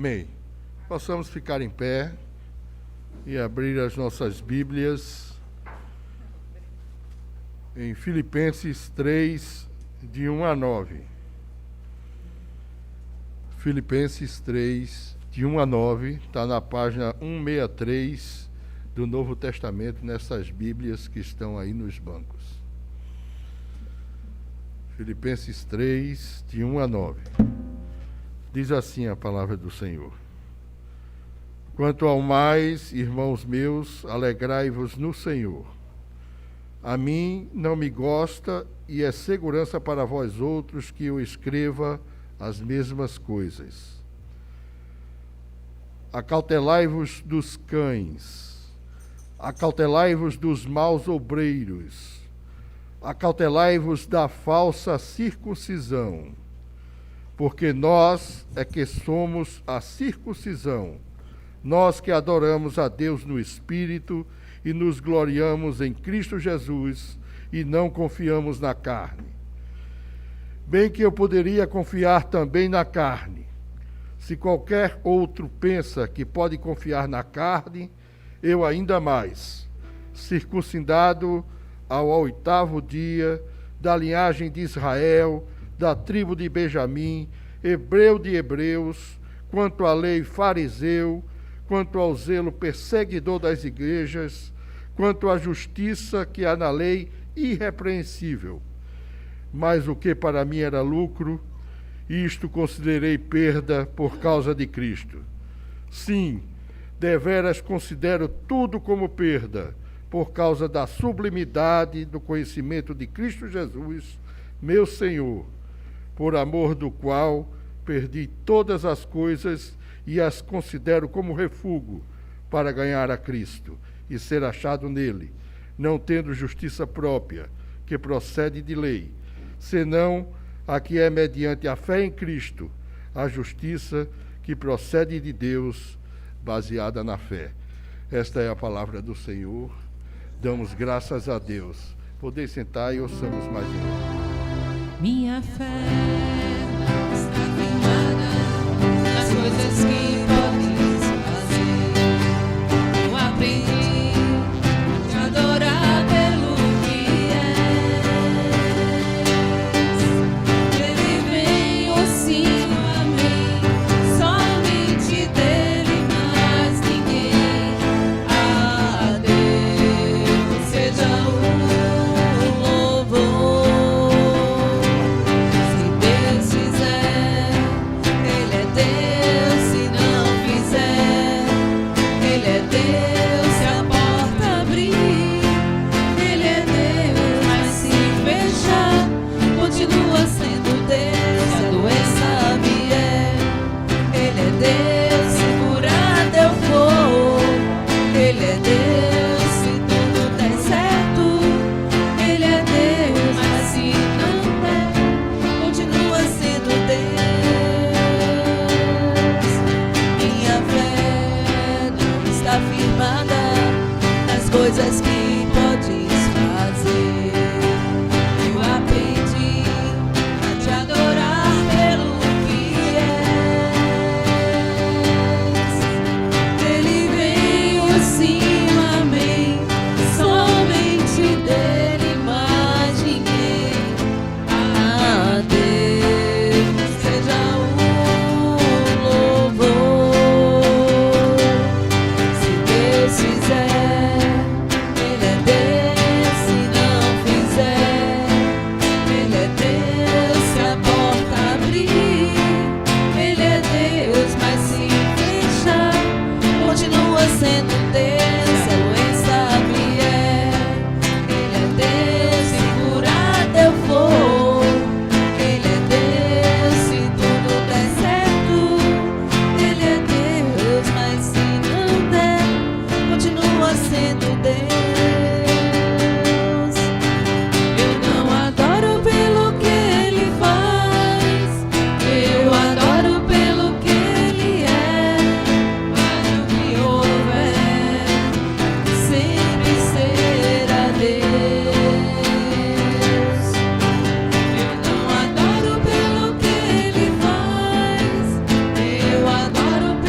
Amém. Possamos ficar em pé e abrir as nossas Bíblias em Filipenses 3, de 1 a 9. Filipenses 3, de 1 a 9, está na página 163 do Novo Testamento, nessas Bíblias que estão aí nos bancos. Filipenses 3, de 1 a 9. Diz assim a palavra do Senhor: Quanto ao mais, irmãos meus, alegrai-vos no Senhor. A mim não me gosta e é segurança para vós outros que eu escreva as mesmas coisas. Acautelai-vos dos cães, acautelai-vos dos maus obreiros, acautelai-vos da falsa circuncisão, porque nós é que somos a circuncisão, nós que adoramos a Deus no Espírito e nos gloriamos em Cristo Jesus e não confiamos na carne. Bem que eu poderia confiar também na carne. Se qualquer outro pensa que pode confiar na carne, eu ainda mais, circuncidado ao 8º dia, da linhagem de Israel, da tribo de Benjamim, hebreu de hebreus, quanto à lei fariseu, quanto ao zelo perseguidor das igrejas, quanto à justiça que há na lei irrepreensível. Mas o que para mim era lucro, isto considerei perda por causa de Cristo. Sim, deveras considero tudo como perda, por causa da sublimidade do conhecimento de Cristo Jesus, meu Senhor, por amor do qual perdi todas as coisas e as considero como refúgio para ganhar a Cristo e ser achado nele, não tendo justiça própria, que procede de lei, senão a que é mediante a fé em Cristo, a justiça que procede de Deus, baseada na fé. Esta é a palavra do Senhor. Damos graças a Deus. Podeis sentar e ouçamos mais um. Minha fé está firmada nas coisas que podes fazer. Eu aprendi a adorar pelo que és. Dele vem o sim, o amém. Somente dele, mais ninguém. A Deus seja o louvor. Coisas que podes fazer. Eu aprendi a te adorar pelo que és. Dele vem o sim, o amém. Somente dele, mais ninguém. A Deus seja o louvor. Se Deus fizer, adoro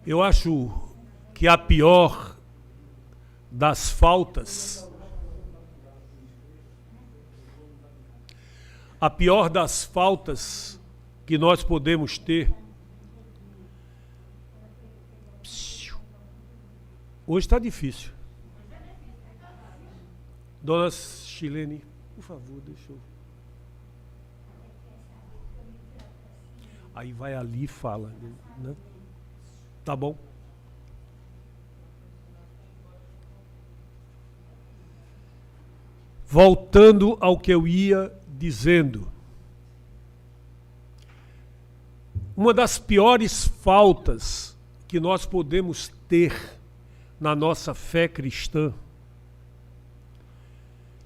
Eu acho que a pior das faltas, que nós podemos ter, hoje está difícil. Dona Chilene, por favor, deixa eu... Aí vai ali e fala, né? Tá bom? Voltando ao que eu ia dizendo. Uma das piores faltas que nós podemos ter na nossa fé cristã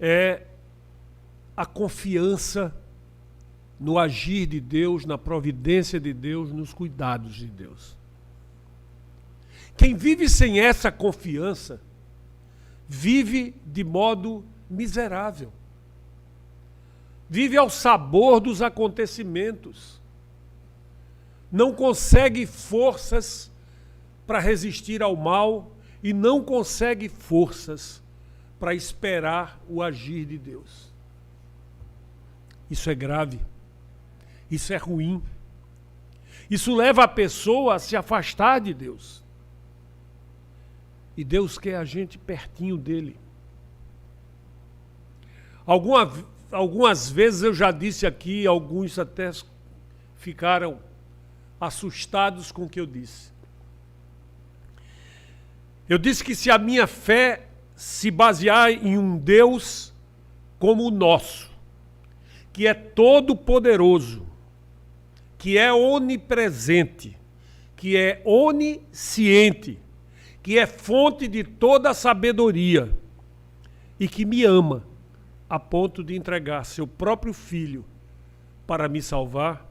é a confiança no agir de Deus, na providência de Deus, nos cuidados de Deus. Quem vive sem essa confiança, vive de modo miserável. Vive ao sabor dos acontecimentos. Não consegue forças para resistir ao mal e não consegue forças para esperar o agir de Deus. Isso é grave. Isso é ruim. Isso leva a pessoa a se afastar de Deus. E Deus quer a gente pertinho dele. Algumas vezes eu já disse aqui, alguns até ficaram assustados com o que eu disse. Eu disse que se a minha fé se basear em um Deus como o nosso, que é todo-poderoso, que é onipresente, que é onisciente, que é fonte de toda a sabedoria e que me ama a ponto de entregar seu próprio filho para me salvar,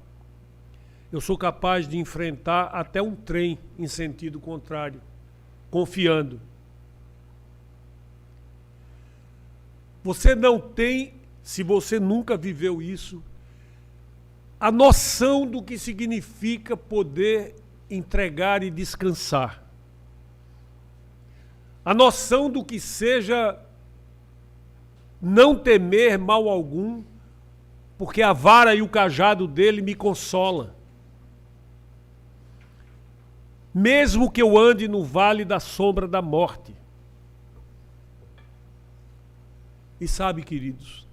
eu sou capaz de enfrentar até um trem em sentido contrário, confiando. Você não tem, se você nunca viveu isso, a noção do que significa poder entregar e descansar. A noção do que seja não temer mal algum, porque a vara e o cajado dele me consolam. Mesmo que eu ande no vale da sombra da morte. E sabe, queridos,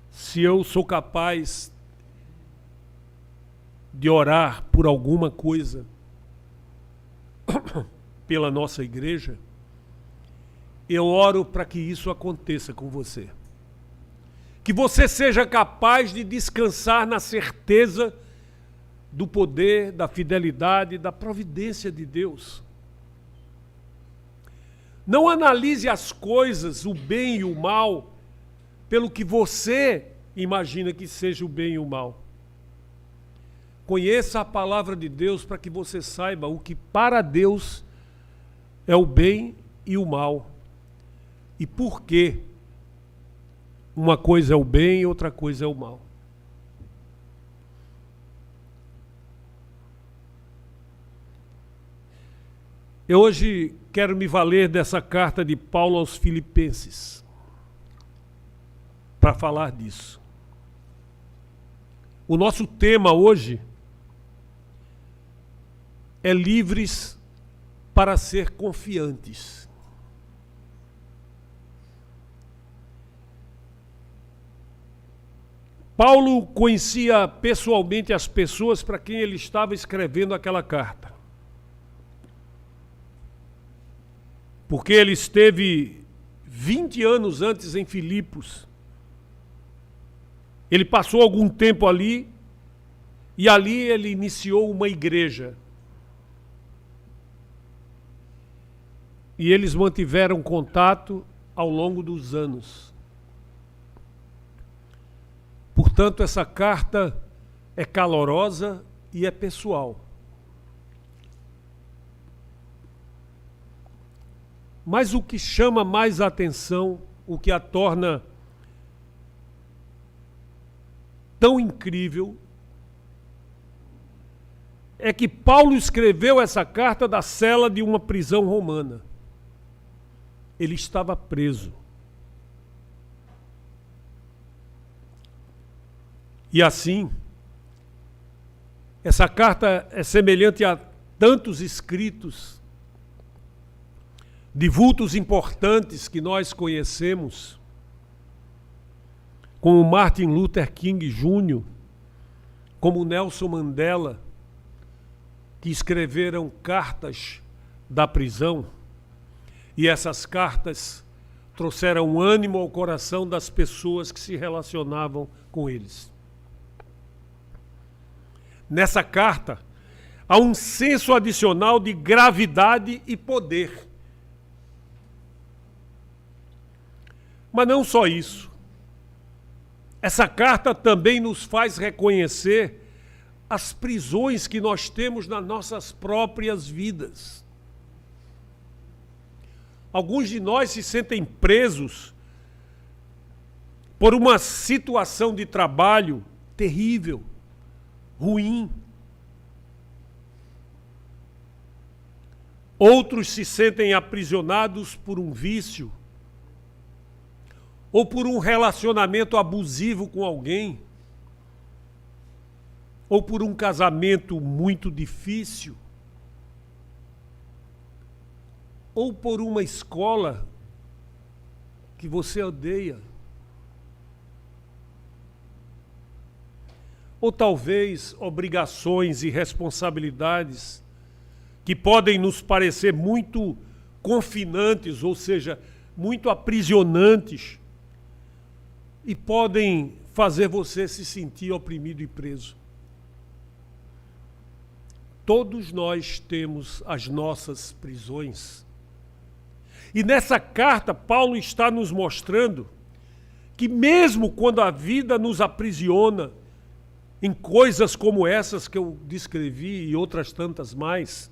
se eu sou capaz de orar por alguma coisa pela nossa igreja, eu oro para que isso aconteça com você. Que você seja capaz de descansar na certeza do poder, da fidelidade, da providência de Deus. Não analise as coisas, o bem e o mal, pelo que você imagina que seja o bem e o mal. Conheça a palavra de Deus para que você saiba o que para Deus é o bem e o mal. E por que uma coisa é o bem e outra coisa é o mal. Eu hoje quero me valer dessa carta de Paulo aos Filipenses para falar disso. O nosso tema hoje é livres para ser confiantes. Paulo conhecia pessoalmente as pessoas para quem ele estava escrevendo aquela carta. Porque ele esteve 20 anos antes em Filipos. Ele passou algum tempo ali e ali ele iniciou uma igreja. E eles mantiveram contato ao longo dos anos. Portanto, essa carta é calorosa e é pessoal. Mas o que chama mais a atenção, o que a torna tão incrível, é que Paulo escreveu essa carta da cela de uma prisão romana. Ele estava preso. E assim, essa carta é semelhante a tantos escritos de vultos importantes que nós conhecemos, como Martin Luther King Jr., como Nelson Mandela, que escreveram cartas da prisão, e essas cartas trouxeram ânimo ao coração das pessoas que se relacionavam com eles. Nessa carta, há um senso adicional de gravidade e poder. Mas não só isso. Essa carta também nos faz reconhecer as prisões que nós temos nas nossas próprias vidas. Alguns de nós se sentem presos por uma situação de trabalho terrível, ruim. Outros se sentem aprisionados por um vício ou por um relacionamento abusivo com alguém, ou por um casamento muito difícil, ou por uma escola que você odeia. Ou talvez obrigações e responsabilidades que podem nos parecer muito confinantes, ou seja, muito aprisionantes, e podem fazer você se sentir oprimido e preso. Todos nós temos as nossas prisões. E nessa carta, Paulo está nos mostrando que mesmo quando a vida nos aprisiona em coisas como essas que eu descrevi e outras tantas mais,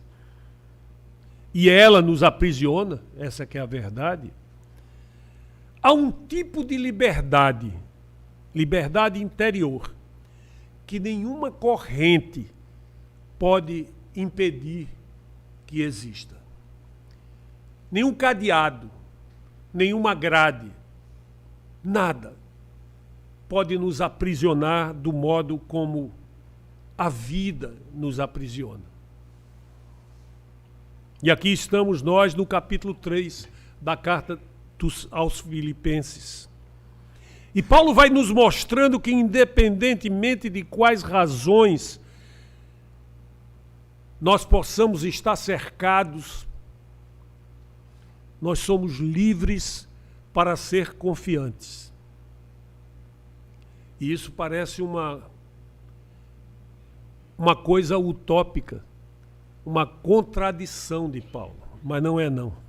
e ela nos aprisiona, essa que é a verdade, há um tipo de liberdade, liberdade interior, que nenhuma corrente pode impedir que exista. Nenhum cadeado, nenhuma grade, nada pode nos aprisionar do modo como a vida nos aprisiona. E aqui estamos nós no capítulo 3 da carta aos Filipenses. E Paulo vai nos mostrando que, independentemente de quais razões nós possamos estar cercados, nós somos livres para ser confiantes. E isso parece uma coisa utópica, uma contradição de Paulo, mas não é não.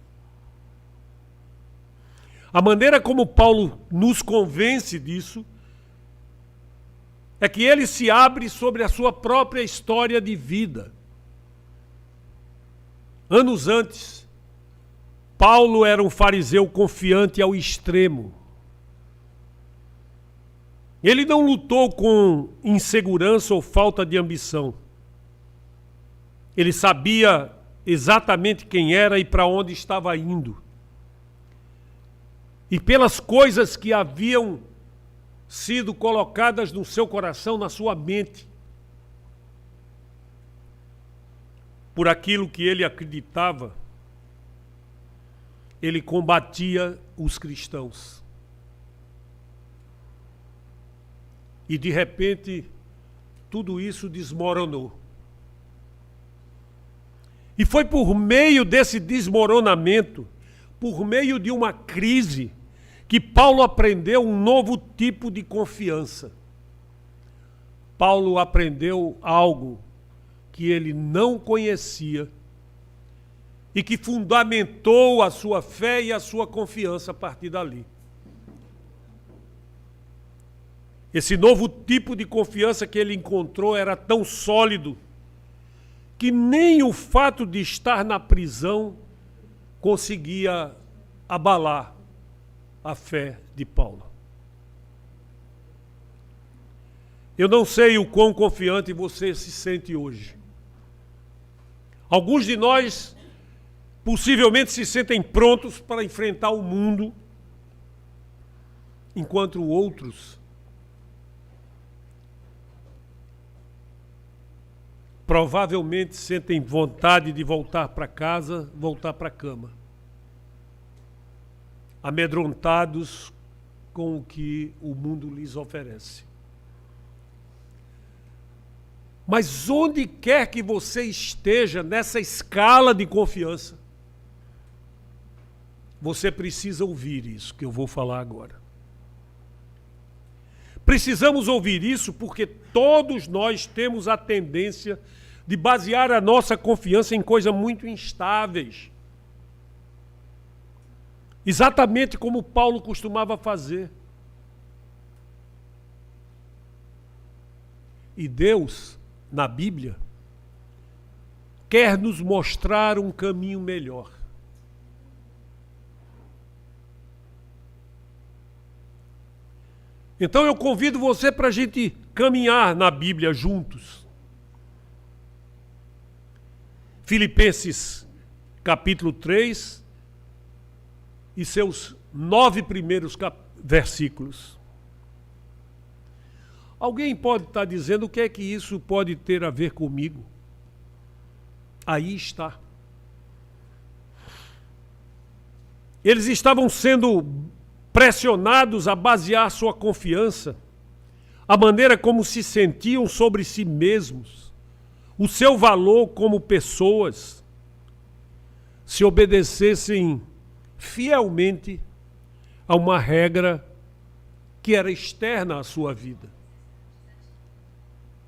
A maneira como Paulo nos convence disso é que ele se abre sobre a sua própria história de vida. Anos antes, Paulo era um fariseu confiante ao extremo. Ele não lutou com insegurança ou falta de ambição. Ele sabia exatamente quem era e para onde estava indo. E pelas coisas que haviam sido colocadas no seu coração, na sua mente, por aquilo que ele acreditava, ele combatia os cristãos. E de repente, tudo isso desmoronou. E foi por meio desse desmoronamento, por meio de uma crise, que Paulo aprendeu um novo tipo de confiança. Paulo aprendeu algo que ele não conhecia e que fundamentou a sua fé e a sua confiança a partir dali. Esse novo tipo de confiança que ele encontrou era tão sólido que nem o fato de estar na prisão conseguia abalar a fé de Paulo. Eu não sei o quão confiante você se sente hoje. Alguns de nós possivelmente se sentem prontos para enfrentar o mundo, enquanto outros provavelmente sentem vontade de voltar para casa, voltar para a cama, amedrontados com o que o mundo lhes oferece. Mas onde quer que você esteja nessa escala de confiança, você precisa ouvir isso que eu vou falar agora. Precisamos ouvir isso porque todos nós temos a tendência de basear a nossa confiança em coisas muito instáveis. Exatamente como Paulo costumava fazer. E Deus, na Bíblia, quer nos mostrar um caminho melhor. Então eu convido você para a gente caminhar na Bíblia juntos. Filipenses capítulo 3 e seus 9 primeiros versículos. Alguém pode estar dizendo o que é que isso pode ter a ver comigo? Aí está. Eles estavam sendo pressionados a basear sua confiança, a maneira como se sentiam sobre si mesmos, o seu valor como pessoas, se obedecessem fielmente a uma regra que era externa à sua vida.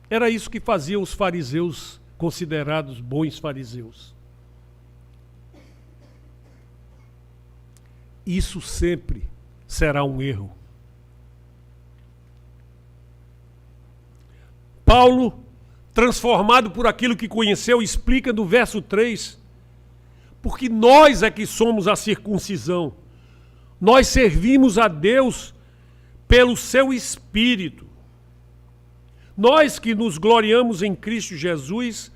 Era isso que faziam os fariseus, considerados bons fariseus. Isso sempre será um erro. Paulo, transformado por aquilo que conheceu, explica no verso 3, porque nós é que somos a circuncisão. Nós servimos a Deus pelo seu Espírito. Nós que nos gloriamos em Cristo Jesus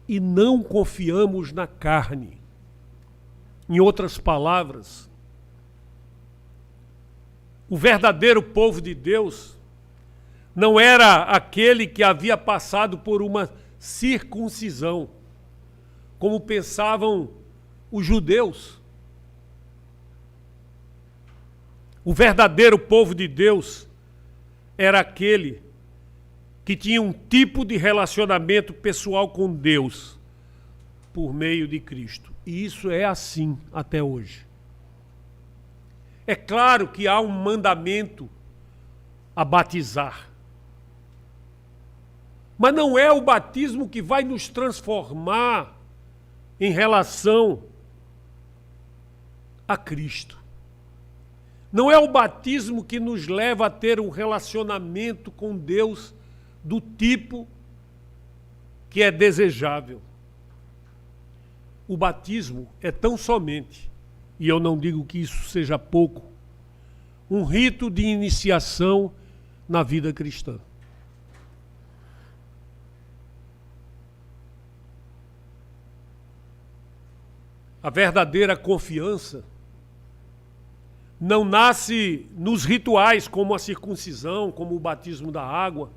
e não confiamos na carne. Em outras palavras, o verdadeiro povo de Deus não era aquele que havia passado por uma circuncisão, como pensavam os judeus. O verdadeiro povo de Deus era aquele que tinha um tipo de relacionamento pessoal com Deus por meio de Cristo. E isso é assim até hoje. É claro que há um mandamento a batizar. Mas não é o batismo que vai nos transformar em relação a Cristo. Não é o batismo que nos leva a ter um relacionamento com Deus do tipo que é desejável. O batismo é tão somente, e eu não digo que isso seja pouco, um rito de iniciação na vida cristã. A verdadeira confiança não nasce nos rituais como a circuncisão, como o batismo da água.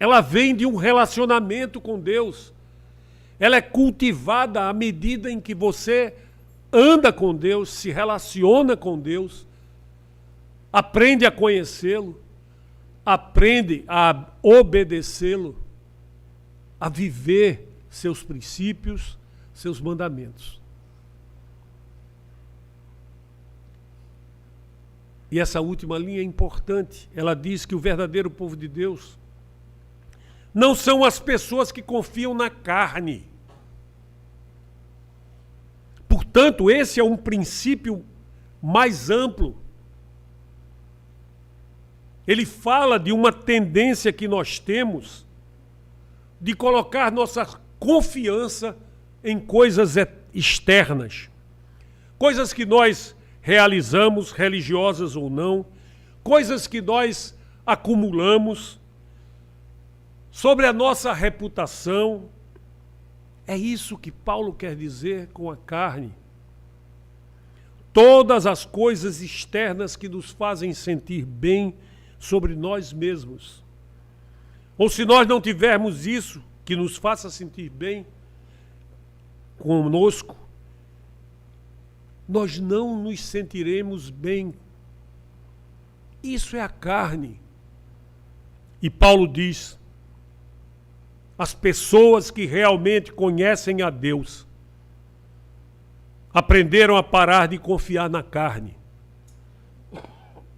Ela vem de um relacionamento com Deus. Ela é cultivada à medida em que você anda com Deus, se relaciona com Deus, aprende a conhecê-lo, aprende a obedecê-lo, a viver seus princípios, seus mandamentos. E essa última linha é importante. Ela diz que o verdadeiro povo de Deus não são as pessoas que confiam na carne. Portanto, esse é um princípio mais amplo. Ele fala de uma tendência que nós temos de colocar nossa confiança em coisas externas. Coisas que nós realizamos, religiosas ou não, coisas que nós acumulamos, sobre a nossa reputação, É isso que Paulo quer dizer com a carne. Todas as coisas externas que nos fazem sentir bem sobre nós mesmos. Ou se nós não tivermos isso que nos faça sentir bem conosco, nós não nos sentiremos bem. Isso é a carne. E Paulo diz: as pessoas que realmente conhecem a Deus aprenderam a parar de confiar na carne,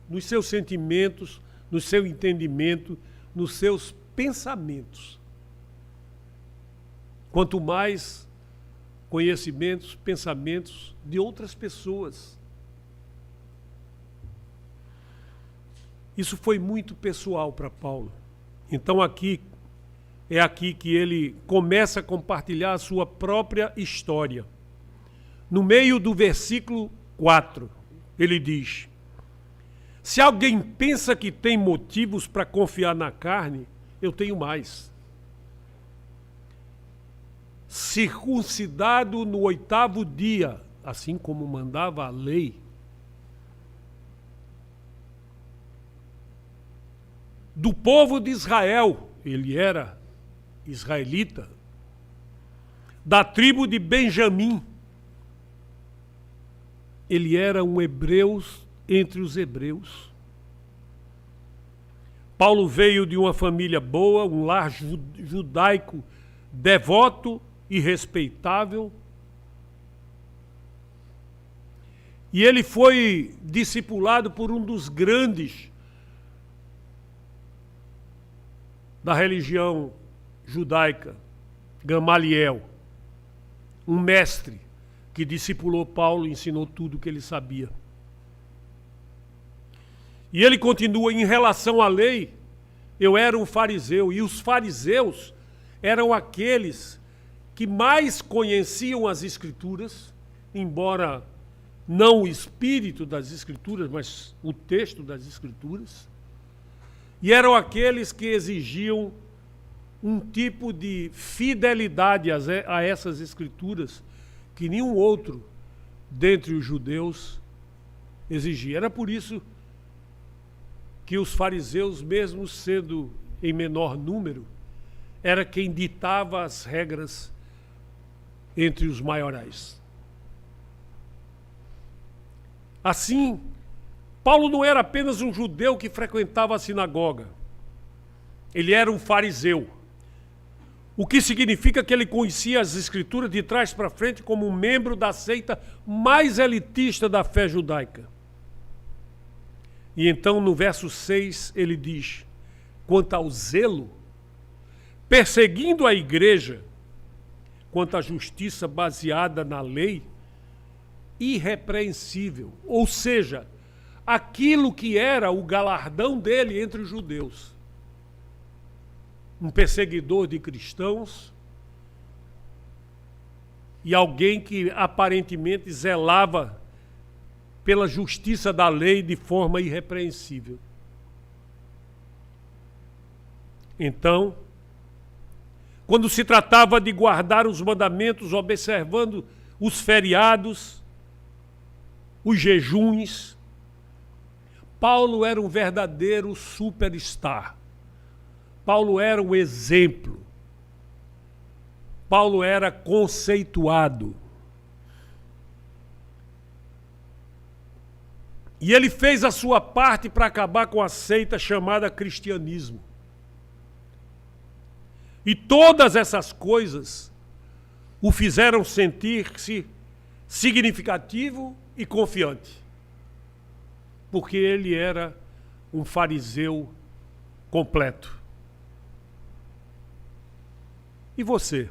nos seus sentimentos, no seu entendimento, nos seus pensamentos. Quanto mais conhecimentos, pensamentos de outras pessoas. Isso foi muito pessoal para Paulo. Então aqui que ele começa a compartilhar a sua própria história. No meio do versículo 4, ele diz: se alguém pensa que tem motivos para confiar na carne, eu tenho mais. Circuncidado no 8º dia, assim como mandava a lei, do povo de Israel, ele era israelita, da tribo de Benjamim, ele era um hebreu entre os hebreus. Paulo veio de uma família boa, um lar judaico devoto e respeitável. E ele foi discipulado por um dos grandes da religião judaica, Gamaliel, um mestre que discipulou Paulo e ensinou tudo o que ele sabia. E ele continua: em relação à lei, eu era um fariseu, e os fariseus eram aqueles que mais conheciam as Escrituras, embora não o espírito das Escrituras, mas o texto das Escrituras, e eram aqueles que exigiam um tipo de fidelidade a essas Escrituras que nenhum outro dentre os judeus exigia. Era por isso que os fariseus, mesmo sendo em menor número, era quem ditava as regras entre os maiorais. Assim, Paulo não era apenas um judeu que frequentava a sinagoga. Ele era um fariseu. O que significa que ele conhecia as Escrituras de trás para frente como um membro da seita mais elitista da fé judaica. E então, no verso 6, ele diz: quanto ao zelo, perseguindo a igreja, quanto à justiça baseada na lei, irrepreensível. Ou seja, aquilo que era o galardão dele entre os judeus. Um perseguidor de cristãos e alguém que aparentemente zelava pela justiça da lei de forma irrepreensível. Então, quando se tratava de guardar os mandamentos, observando os feriados, os jejuns, Paulo era um verdadeiro superstar. Paulo era um exemplo. Paulo era conceituado. E ele fez a sua parte para acabar com a seita chamada cristianismo. E todas essas coisas o fizeram sentir-se significativo e confiante. Porque ele era um fariseu completo. E você?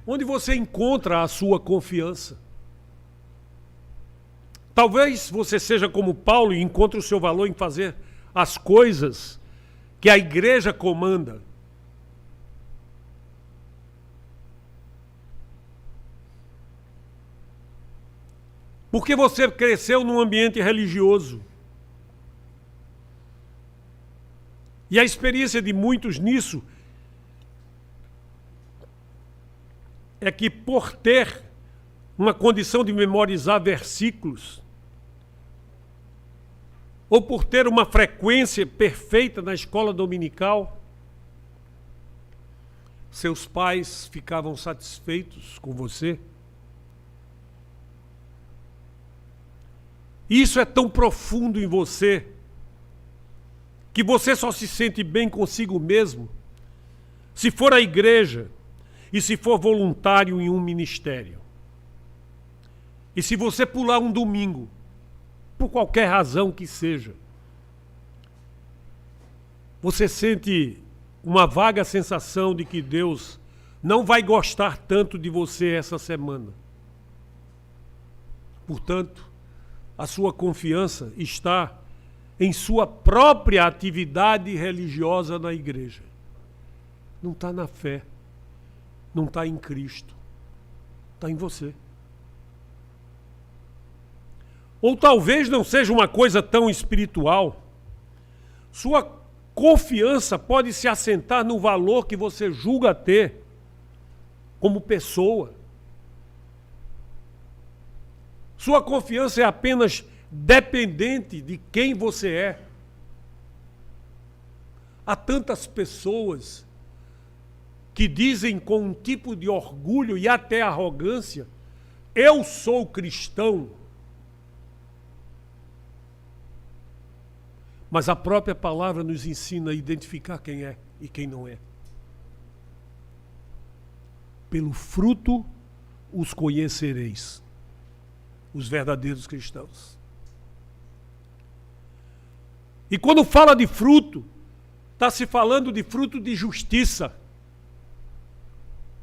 Onde você encontra a sua confiança? Talvez você seja como Paulo e encontre o seu valor em fazer as coisas que a igreja comanda. Porque você cresceu num ambiente religioso. E a experiência de muitos nisso é que, por ter uma condição de memorizar versículos, ou por ter uma frequência perfeita na escola dominical, seus pais ficavam satisfeitos com você? Isso é tão profundo em você que você só se sente bem consigo mesmo se for à igreja e se for voluntário em um ministério. E se você pular um domingo, por qualquer razão que seja, você sente uma vaga sensação de que Deus não vai gostar tanto de você essa semana. Portanto, a sua confiança está em sua própria atividade religiosa na igreja. Não está na fé, não está em Cristo, está em você. Ou talvez não seja uma coisa tão espiritual. Sua confiança pode se assentar no valor que você julga ter como pessoa. Sua confiança é apenas dependente de quem você é. Há tantas pessoas que dizem com um tipo de orgulho e até arrogância: eu sou cristão. Mas a própria palavra nos ensina a identificar quem é e quem não é. Pelo fruto os conhecereis, os verdadeiros cristãos. E quando fala de fruto, está se falando de fruto de justiça,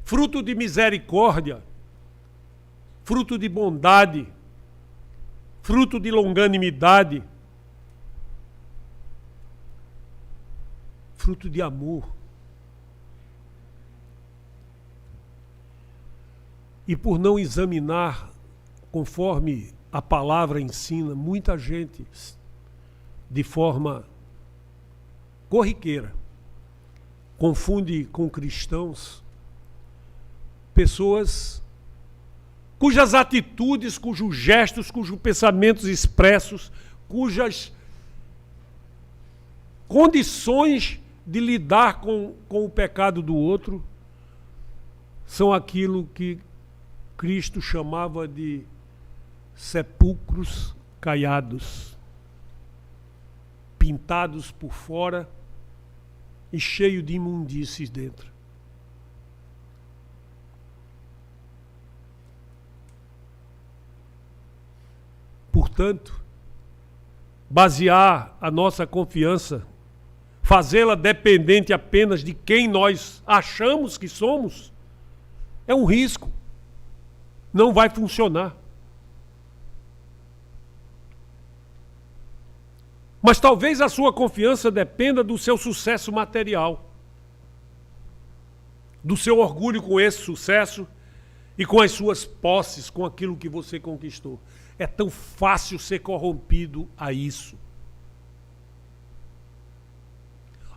fruto de misericórdia, fruto de bondade, fruto de longanimidade, fruto de amor. E por não examinar conforme a palavra ensina, muita gente, de forma corriqueira, confunde com cristãos pessoas cujas atitudes, cujos gestos, cujos pensamentos expressos, cujas condições de lidar com o pecado do outro são aquilo que Cristo chamava de sepulcros caiados, pintados por fora e cheio de imundícies dentro. Portanto, basear a nossa confiança, fazê-la dependente apenas de quem nós achamos que somos, é um risco. Não vai funcionar. Mas talvez a sua confiança dependa do seu sucesso material, do seu orgulho com esse sucesso e com as suas posses, com aquilo que você conquistou. É tão fácil ser corrompido a isso.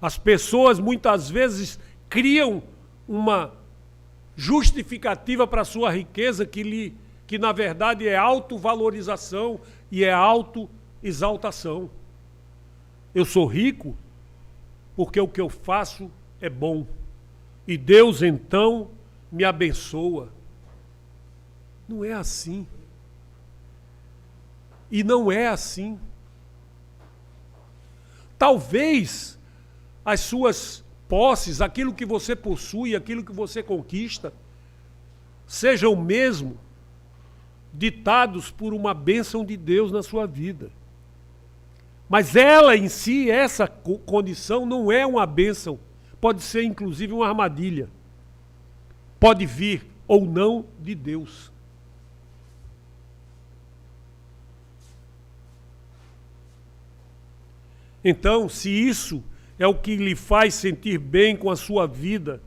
As pessoas muitas vezes criam uma justificativa para a sua riqueza que na verdade é autovalorização e é autoexaltação. Eu sou rico porque o que eu faço é bom. E Deus então me abençoa. Não é assim. E não é assim. Talvez as suas posses, aquilo que você possui, aquilo que você conquista, sejam mesmo ditados por uma bênção de Deus na sua vida. Mas ela em si, essa condição, não é uma bênção. Pode ser inclusive uma armadilha. Pode vir ou não de Deus. Então, se isso é o que lhe faz sentir bem com a sua vida,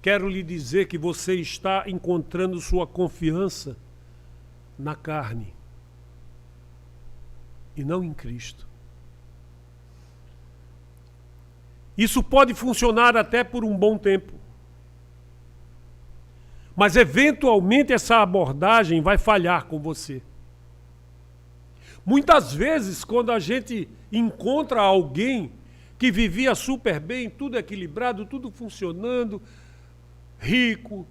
quero lhe dizer que você está encontrando sua confiança na carne e não em Cristo. Isso pode funcionar até por um bom tempo. Mas, eventualmente, essa abordagem vai falhar com você. Muitas vezes, quando a gente encontra alguém que vivia super bem, tudo equilibrado, tudo funcionando, rico,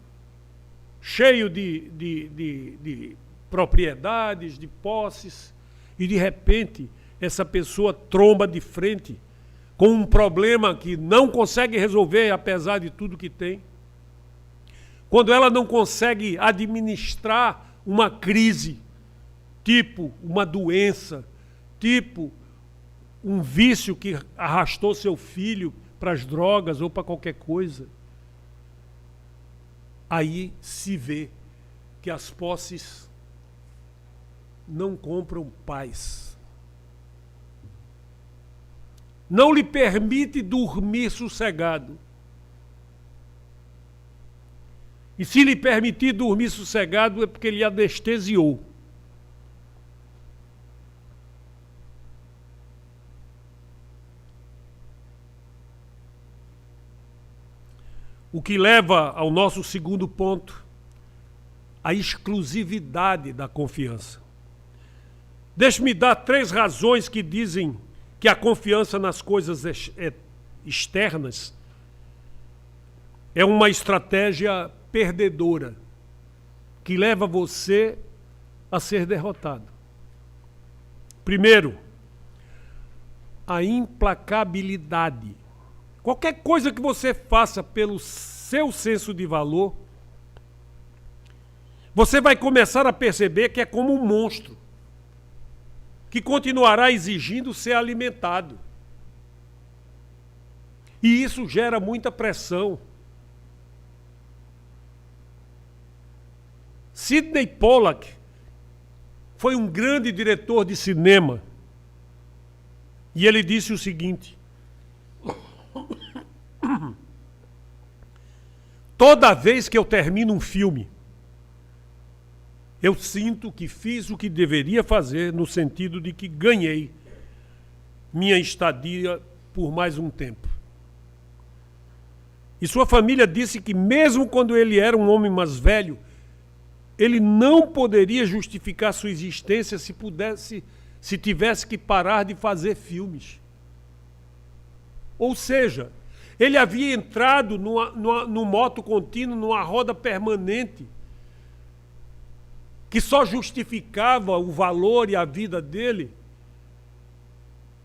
cheio de propriedades, de posses, e de repente essa pessoa tromba de frente com um problema que não consegue resolver, apesar de tudo que tem. Quando ela não consegue administrar uma crise, tipo uma doença, tipo um vício que arrastou seu filho para as drogas ou para qualquer coisa, aí se vê que as posses não compram paz. Não lhe permite dormir sossegado. E se lhe permitir dormir sossegado é porque ele anestesiou. O que leva ao nosso segundo ponto, a exclusividade da confiança. Deixe-me dar 3 razões que dizem que a confiança nas coisas externas é uma estratégia perdedora, que leva você a ser derrotado. Primeiro, a implacabilidade. Qualquer coisa que você faça pelo seu senso de valor, você vai começar a perceber que é como um monstro, que continuará exigindo ser alimentado. E isso gera muita pressão. Sidney Pollack foi um grande diretor de cinema. E ele disse o seguinte: toda vez que eu termino um filme, eu sinto que fiz o que deveria fazer, no sentido de que ganhei minha estadia por mais um tempo. E sua família disse que mesmo quando ele era um homem mais velho, ele não poderia justificar sua existência se tivesse que parar de fazer filmes. Ou seja, ele havia entrado no moto contínuo, numa roda permanente, que só justificava o valor e a vida dele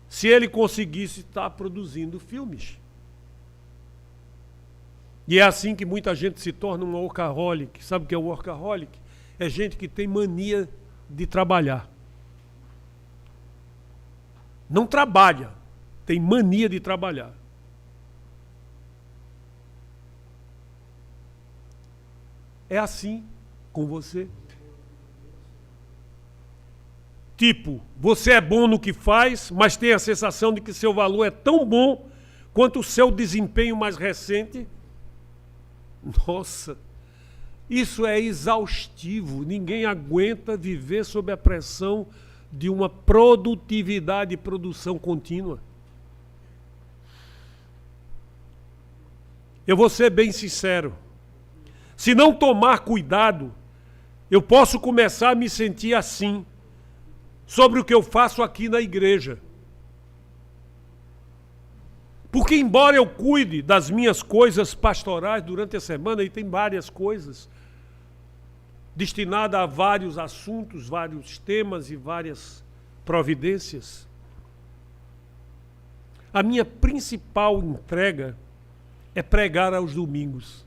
se ele conseguisse estar produzindo filmes. E é assim que muita gente se torna um workaholic. Sabe o que é um workaholic? É gente que tem mania de trabalhar. Não trabalha, tem mania de trabalhar. É assim com você? Tipo, você é bom no que faz, mas tem a sensação de que seu valor é tão bom quanto o seu desempenho mais recente? Nossa, isso é exaustivo. Ninguém aguenta viver sob a pressão de uma produtividade e produção contínua. Eu vou ser bem sincero. Se não tomar cuidado, eu posso começar a me sentir assim sobre o que eu faço aqui na igreja. Porque embora eu cuide das minhas coisas pastorais durante a semana, e tem várias coisas destinadas a vários assuntos, vários temas e várias providências, a minha principal entrega é pregar aos domingos.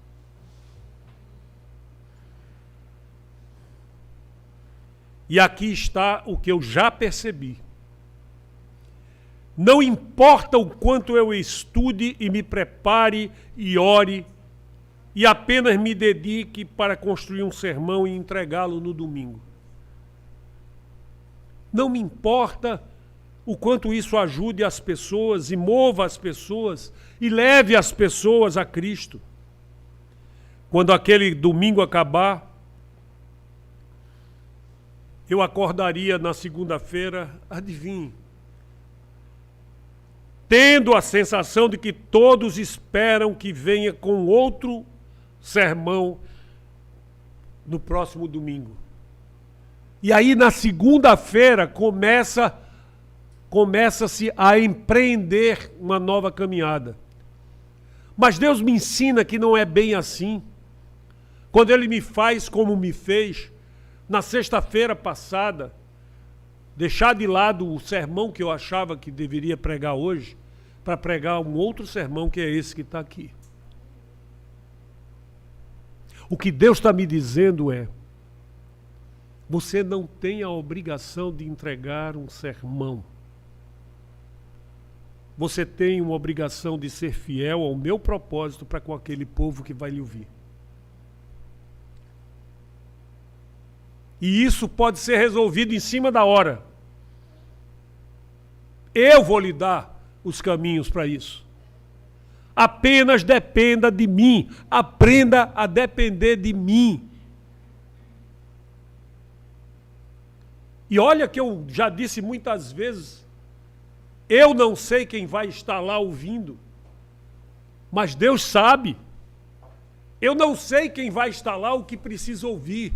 E aqui está o que eu já percebi. Não importa o quanto eu estude e me prepare e ore e apenas me dedique para construir um sermão e entregá-lo no domingo. Não me importa o quanto isso ajude as pessoas e mova as pessoas e leve as pessoas a Cristo. Quando aquele domingo acabar, eu acordaria na segunda-feira, adivinhe, tendo a sensação de que todos esperam que venha com outro sermão no próximo domingo. E aí na segunda-feira começa-se a empreender uma nova caminhada. Mas Deus me ensina que não é bem assim. Quando Ele me faz como me fez, na sexta-feira passada, deixar de lado o sermão que eu achava que deveria pregar hoje, para pregar um outro sermão que é esse que está aqui. O que Deus está me dizendo é: você não tem a obrigação de entregar um sermão. Você tem uma obrigação de ser fiel ao meu propósito para com aquele povo que vai lhe ouvir. E isso pode ser resolvido em cima da hora. Eu vou lhe dar os caminhos para isso. Apenas dependa de mim. Aprenda a depender de mim. E olha que eu já disse muitas vezes, eu não sei quem vai estar lá ouvindo, mas Deus sabe. Eu não sei quem vai estar lá, o que precisa ouvir,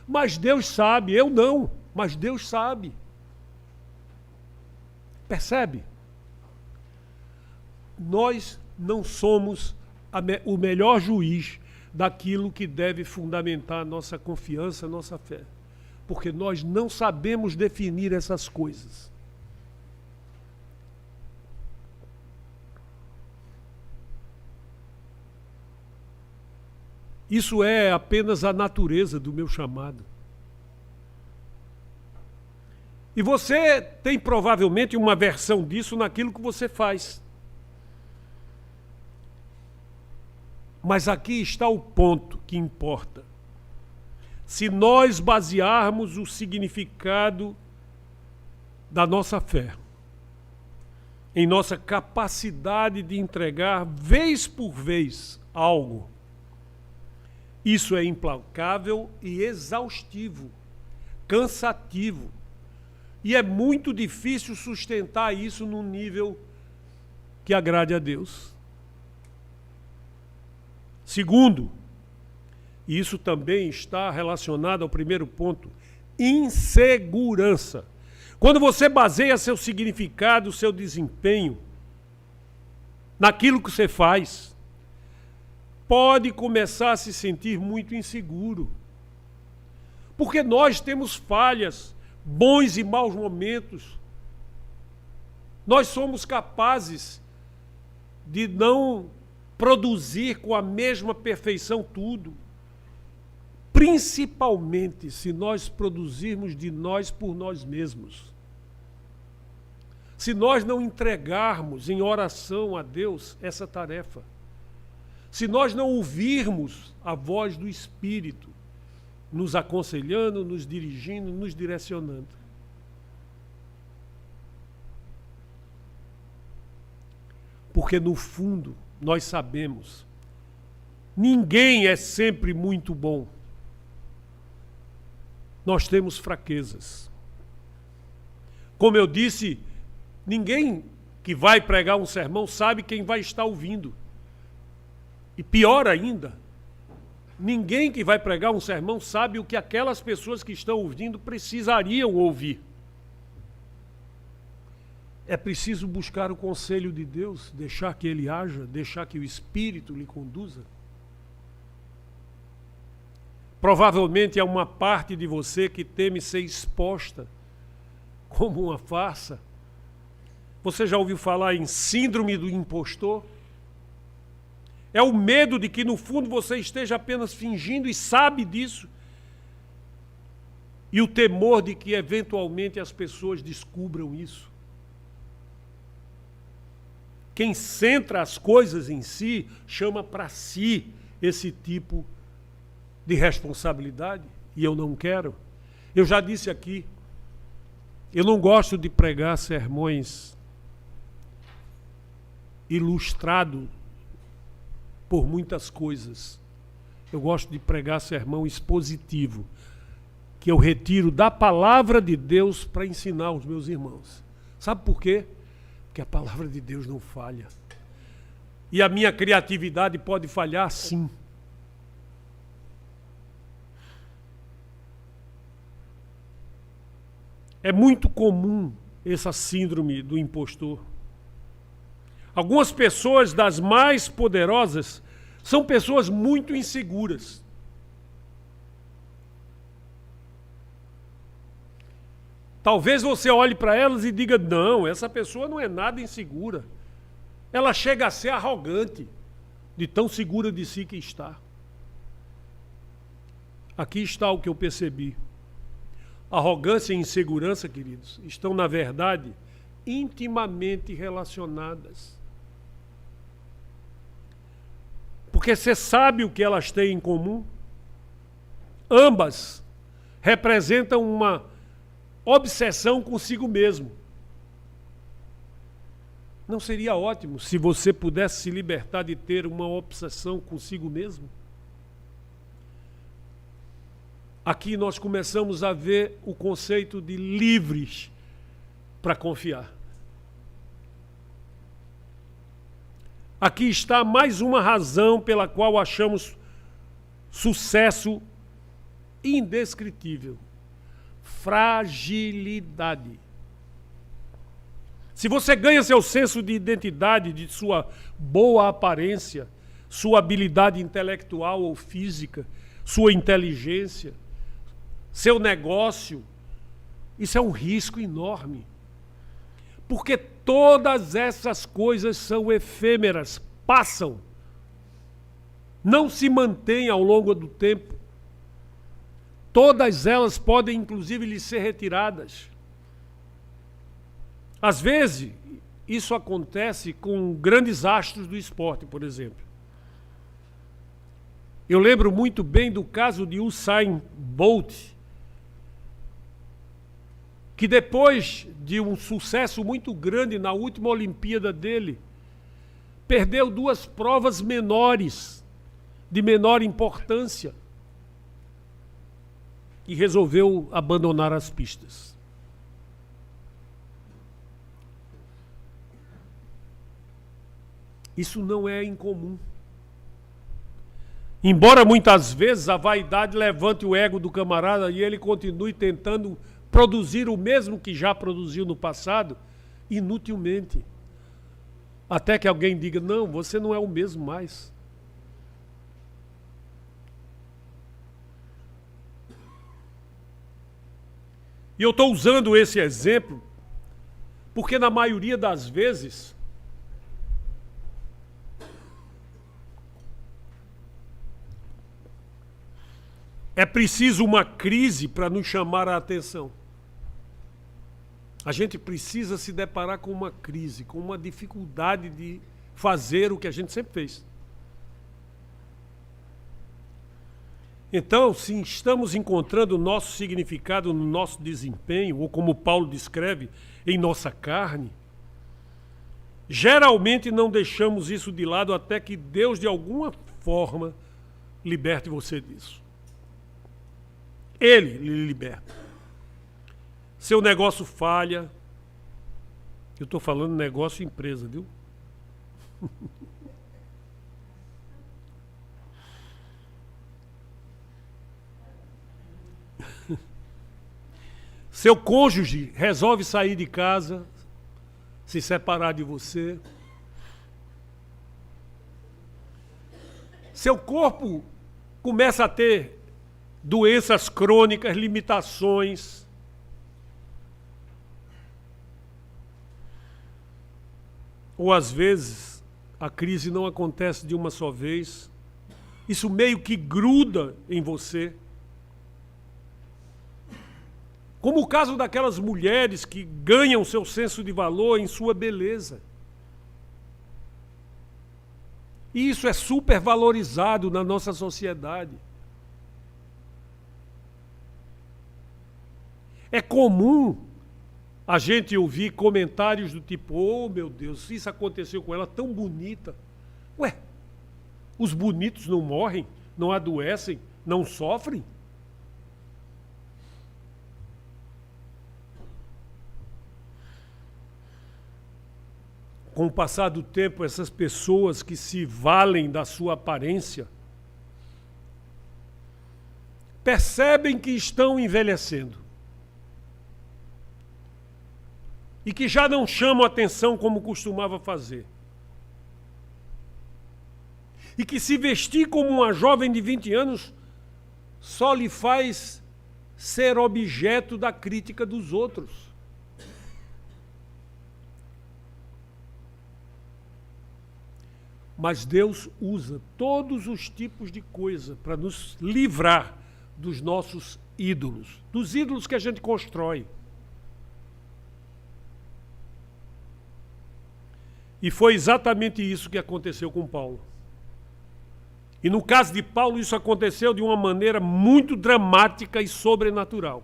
mas Deus sabe. Eu não, mas Deus sabe. Percebe? Nós não somos o melhor juiz daquilo que deve fundamentar a nossa confiança, a nossa fé. Porque nós não sabemos definir essas coisas. Isso é apenas a natureza do meu chamado. E você tem provavelmente uma versão disso naquilo que você faz. Mas aqui está o ponto que importa. Se nós basearmos o significado da nossa fé em nossa capacidade de entregar vez por vez algo, isso é implacável e exaustivo, cansativo. E é muito difícil sustentar isso num nível que agrade a Deus. Segundo, e isso também está relacionado ao primeiro ponto, insegurança. Quando você baseia seu significado, seu desempenho naquilo que você faz, pode começar a se sentir muito inseguro. Porque nós temos falhas, bons e maus momentos. Nós somos capazes de não produzir com a mesma perfeição tudo. Principalmente se nós produzirmos de nós por nós mesmos. Se nós não entregarmos em oração a Deus essa tarefa. Se nós não ouvirmos a voz do Espírito, nos aconselhando, nos dirigindo, nos direcionando. Porque no fundo, nós sabemos, ninguém é sempre muito bom. Nós temos fraquezas. Como eu disse, ninguém que vai pregar um sermão sabe quem vai estar ouvindo. E pior ainda, ninguém que vai pregar um sermão sabe o que aquelas pessoas que estão ouvindo precisariam ouvir. É preciso buscar o conselho de Deus, deixar que Ele haja, deixar que o Espírito lhe conduza. Provavelmente há uma parte de você que teme ser exposta como uma farsa. Você já ouviu falar em síndrome do impostor? É o medo de que no fundo você esteja apenas fingindo e sabe disso. E o temor de que eventualmente as pessoas descubram isso. Quem centra as coisas em si, chama para si esse tipo de responsabilidade. E eu não quero. Eu já disse aqui, eu não gosto de pregar sermões ilustrados por muitas coisas. Eu gosto de pregar sermão expositivo, que eu retiro da palavra de Deus para ensinar aos meus irmãos. Sabe por quê? Porque a palavra de Deus não falha. E a minha criatividade pode falhar, sim. É muito comum essa síndrome do impostor. Algumas pessoas das mais poderosas são pessoas muito inseguras. Talvez você olhe para elas e diga, não, essa pessoa não é nada insegura. Ela chega a ser arrogante, de tão segura de si que está. Aqui está o que eu percebi. Arrogância e insegurança, queridos, estão, na verdade, intimamente relacionadas. Porque você sabe o que elas têm em comum? Ambas representam uma obsessão consigo mesmo. Não seria ótimo se você pudesse se libertar de ter uma obsessão consigo mesmo? Aqui nós começamos a ver o conceito de livres para confiar. Aqui está mais uma razão pela qual achamos sucesso indescritível. Fragilidade. Se você ganha seu senso de identidade, de sua boa aparência, sua habilidade intelectual ou física, sua inteligência, seu negócio, isso é um risco enorme. Porque todas essas coisas são efêmeras, passam, não se mantêm ao longo do tempo. Todas elas podem, inclusive, lhe ser retiradas. Às vezes, isso acontece com grandes astros do esporte, por exemplo. Eu lembro muito bem do caso de Usain Bolt, que depois de um sucesso muito grande na última Olimpíada dele, perdeu 2 provas menores, de menor importância, e resolveu abandonar as pistas. Isso não é incomum. Embora muitas vezes a vaidade levante o ego do camarada e ele continue tentando produzir o mesmo que já produziu no passado, inutilmente. Até que alguém diga, não, você não é o mesmo mais. E eu estou usando esse exemplo porque na maioria das vezes é preciso uma crise para nos chamar a atenção. A gente precisa se deparar com uma crise, com uma dificuldade de fazer o que a gente sempre fez. Então, se estamos encontrando o nosso significado no nosso desempenho, ou como Paulo descreve, em nossa carne, geralmente não deixamos isso de lado até que Deus, de alguma forma, liberte você disso. Ele lhe liberta. Seu negócio falha. Eu estou falando negócio empresa, viu? Seu cônjuge resolve sair de casa, se separar de você. Seu corpo começa a ter doenças crônicas, limitações. Ou às vezes a crise não acontece de uma só vez. Isso meio que gruda em você. Como o caso daquelas mulheres que ganham seu senso de valor em sua beleza. E isso é supervalorizado na nossa sociedade. É comum a gente ouvir comentários do tipo, oh meu Deus, isso aconteceu com ela tão bonita. Ué, os bonitos não morrem, não adoecem, não sofrem? Com o passar do tempo, essas pessoas que se valem da sua aparência percebem que estão envelhecendo. e que já não chamam atenção como costumava fazer. E que se vestir como uma jovem de 20 anos só lhe faz ser objeto da crítica dos outros. Mas Deus usa todos os tipos de coisa para nos livrar dos nossos ídolos, dos ídolos que a gente constrói. E foi exatamente isso que aconteceu com Paulo. E no caso de Paulo, isso aconteceu de uma maneira muito dramática e sobrenatural.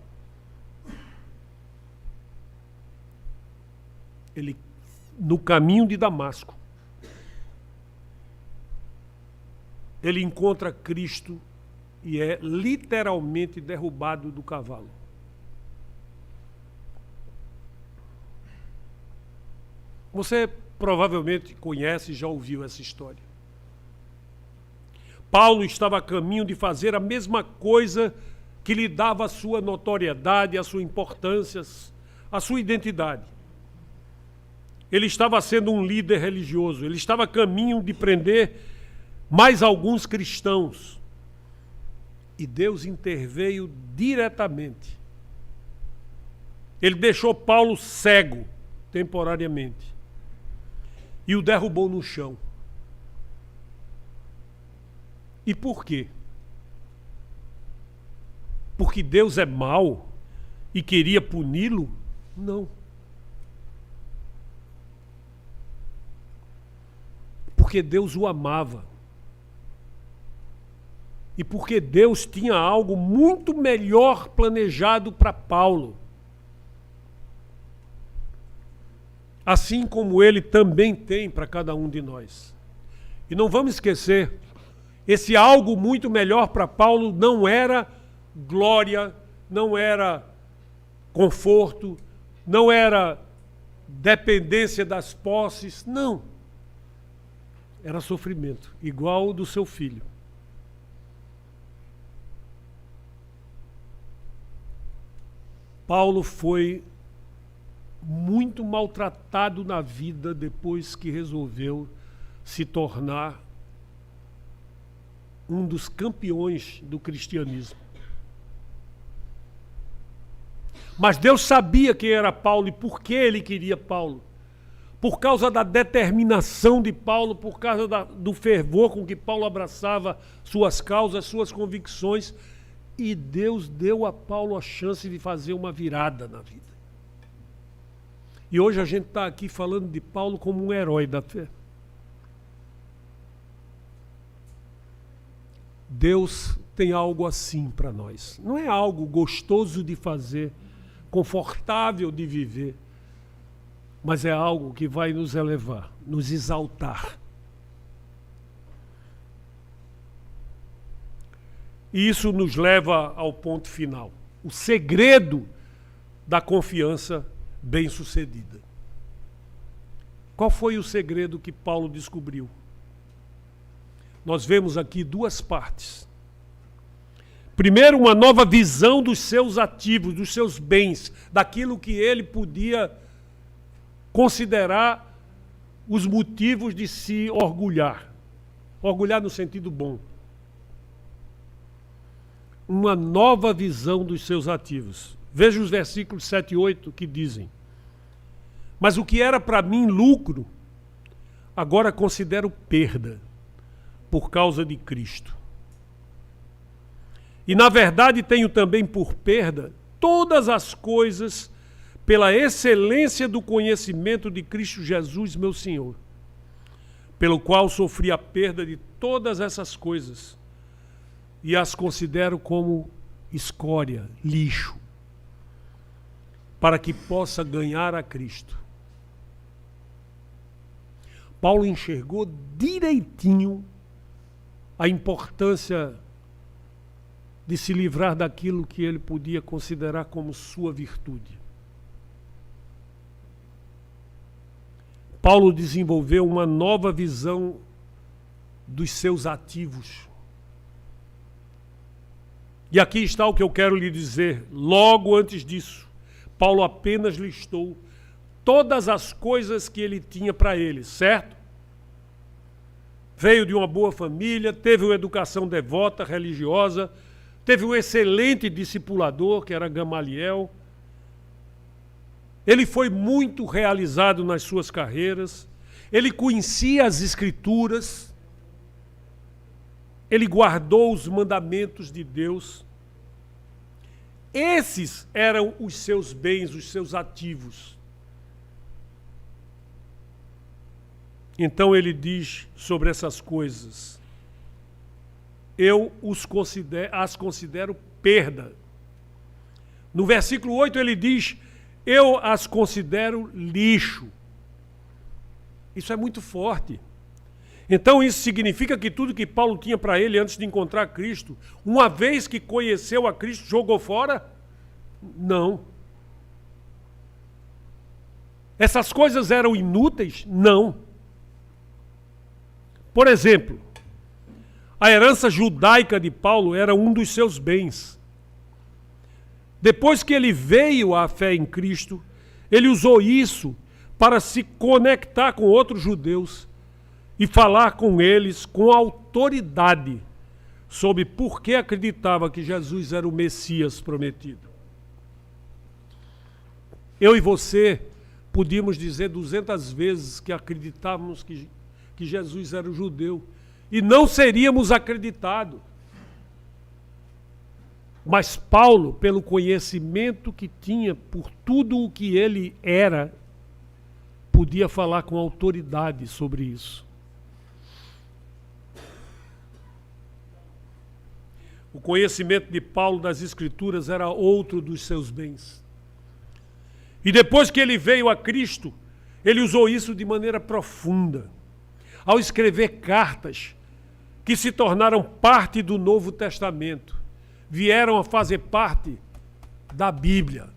Ele, no caminho de Damasco, ele encontra Cristo e é literalmente derrubado do cavalo. Você provavelmente conhece e já ouviu essa história. Paulo estava a caminho de fazer a mesma coisa que lhe dava a sua notoriedade, a sua importância, a sua identidade. Ele estava sendo um líder religioso, ele estava a caminho de prender mais alguns cristãos. E Deus interveio diretamente. Ele deixou Paulo cego, temporariamente, e o derrubou no chão. E por quê? Porque Deus é mau e queria puni-lo? Não. Porque Deus o amava. E porque Deus tinha algo muito melhor planejado para Paulo. Assim como Ele também tem para cada um de nós. E não vamos esquecer, esse algo muito melhor para Paulo não era glória, não era conforto, não era dependência das posses, não. Era sofrimento, igual o do seu filho. Paulo foi muito maltratado na vida depois que resolveu se tornar um dos campeões do cristianismo. Mas Deus sabia quem era Paulo e por que Ele queria Paulo. Por causa da determinação de Paulo, por causa do fervor com que Paulo abraçava suas causas, suas convicções. E Deus deu a Paulo a chance de fazer uma virada na vida. E hoje a gente está aqui falando de Paulo como um herói da fé. Deus tem algo assim para nós. Não é algo gostoso de fazer, confortável de viver, mas é algo que vai nos elevar, nos exaltar. E isso nos leva ao ponto final. O segredo da confiança bem-sucedida. Qual foi o segredo que Paulo descobriu? Nós vemos aqui duas partes. Primeiro, uma nova visão dos seus ativos, dos seus bens, daquilo que ele podia considerar os motivos de se orgulhar. Orgulhar no sentido bom. Uma nova visão dos seus ativos. Veja os versículos 7 e 8 que dizem: mas o que era para mim lucro, agora considero perda, por causa de Cristo. E na verdade tenho também por perda todas as coisas pela excelência do conhecimento de Cristo Jesus, meu Senhor, pelo qual sofri a perda de todas essas coisas e as considero como escória, lixo, para que possa ganhar a Cristo. Paulo enxergou direitinho a importância de se livrar daquilo que ele podia considerar como sua virtude. Paulo desenvolveu uma nova visão dos seus ativos. E aqui está o que eu quero lhe dizer. Logo antes disso, Paulo apenas listou todas as coisas que ele tinha para eles, certo? Veio de uma boa família, teve uma educação devota, religiosa, teve um excelente discipulador, que era Gamaliel. Ele foi muito realizado nas suas carreiras, ele conhecia as Escrituras, ele guardou os mandamentos de Deus. Esses eram os seus bens, os seus ativos. Então ele diz sobre essas coisas: eu as considero perda. No versículo 8 ele diz: eu as considero lixo. Isso é muito forte. Então isso significa que tudo que Paulo tinha para ele antes de encontrar Cristo, uma vez que conheceu a Cristo, jogou fora? Não. Essas coisas eram inúteis? Não. Por exemplo, a herança judaica de Paulo era um dos seus bens. Depois que ele veio à fé em Cristo, ele usou isso para se conectar com outros judeus e falar com eles com autoridade sobre por que acreditava que Jesus era o Messias prometido. Eu e você podíamos dizer 200 vezes que acreditávamos que Jesus era o judeu e não seríamos acreditados. Mas Paulo, pelo conhecimento que tinha por tudo o que ele era, podia falar com autoridade sobre isso. O conhecimento de Paulo das Escrituras era outro dos seus bens. E depois que ele veio a Cristo, ele usou isso de maneira profunda, ao escrever cartas que se tornaram parte do Novo Testamento, vieram a fazer parte da Bíblia.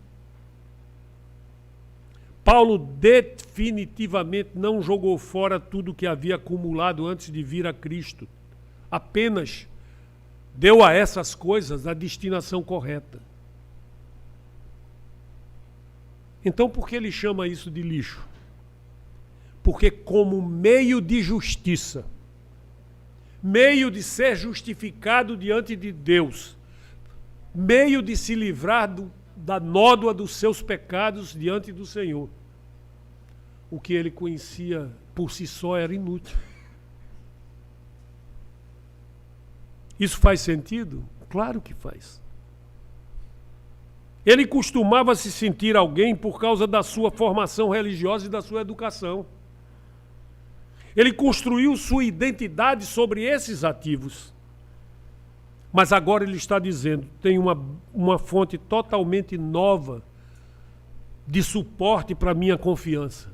Paulo definitivamente não jogou fora tudo que havia acumulado antes de vir a Cristo, apenas deu a essas coisas a destinação correta. Então, por que ele chama isso de lixo? Porque como meio de justiça, meio de ser justificado diante de Deus, meio de se livrar da nódoa dos seus pecados diante do Senhor, o que ele conhecia por si só era inútil. Isso faz sentido? Claro que faz. Ele costumava se sentir alguém por causa da sua formação religiosa e da sua educação. Ele construiu sua identidade sobre esses ativos. Mas agora ele está dizendo, tem uma fonte totalmente nova de suporte para a minha confiança.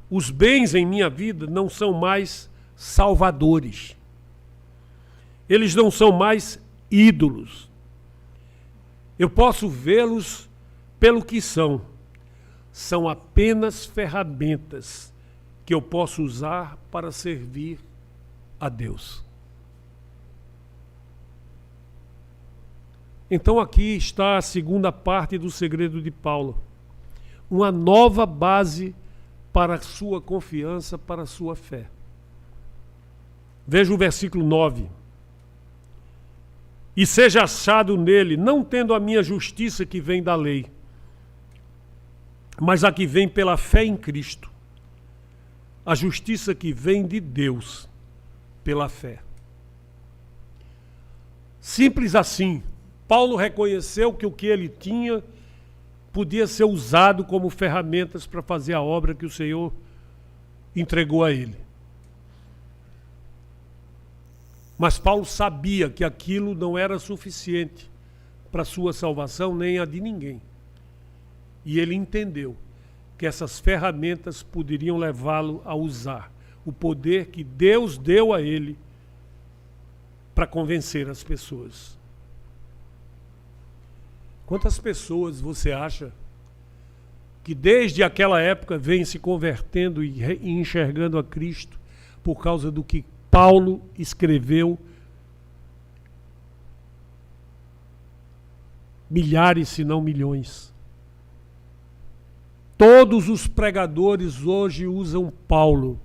Os bens em minha vida não são mais salvadores. Eles não são mais ídolos. Eu posso vê-los pelo que são. São apenas ferramentas que eu posso usar para servir a Deus. Então aqui está a segunda parte do segredo de Paulo. Uma nova base para a sua confiança, para a sua fé. Veja o versículo 9. E seja achado nele, não tendo a minha justiça que vem da lei, mas a que vem pela fé em Cristo, a justiça que vem de Deus pela fé. Simples assim. Paulo reconheceu que o que ele tinha podia ser usado como ferramentas para fazer a obra que o Senhor entregou a ele. Mas Paulo sabia que aquilo não era suficiente para a sua salvação, nem a de ninguém. E ele entendeu que essas ferramentas poderiam levá-lo a usar o poder que Deus deu a ele para convencer as pessoas. Quantas pessoas você acha que desde aquela época vêm se convertendo e enxergando a Cristo por causa do que Paulo escreveu? Milhares, se não milhões. Todos os pregadores hoje usam Paulo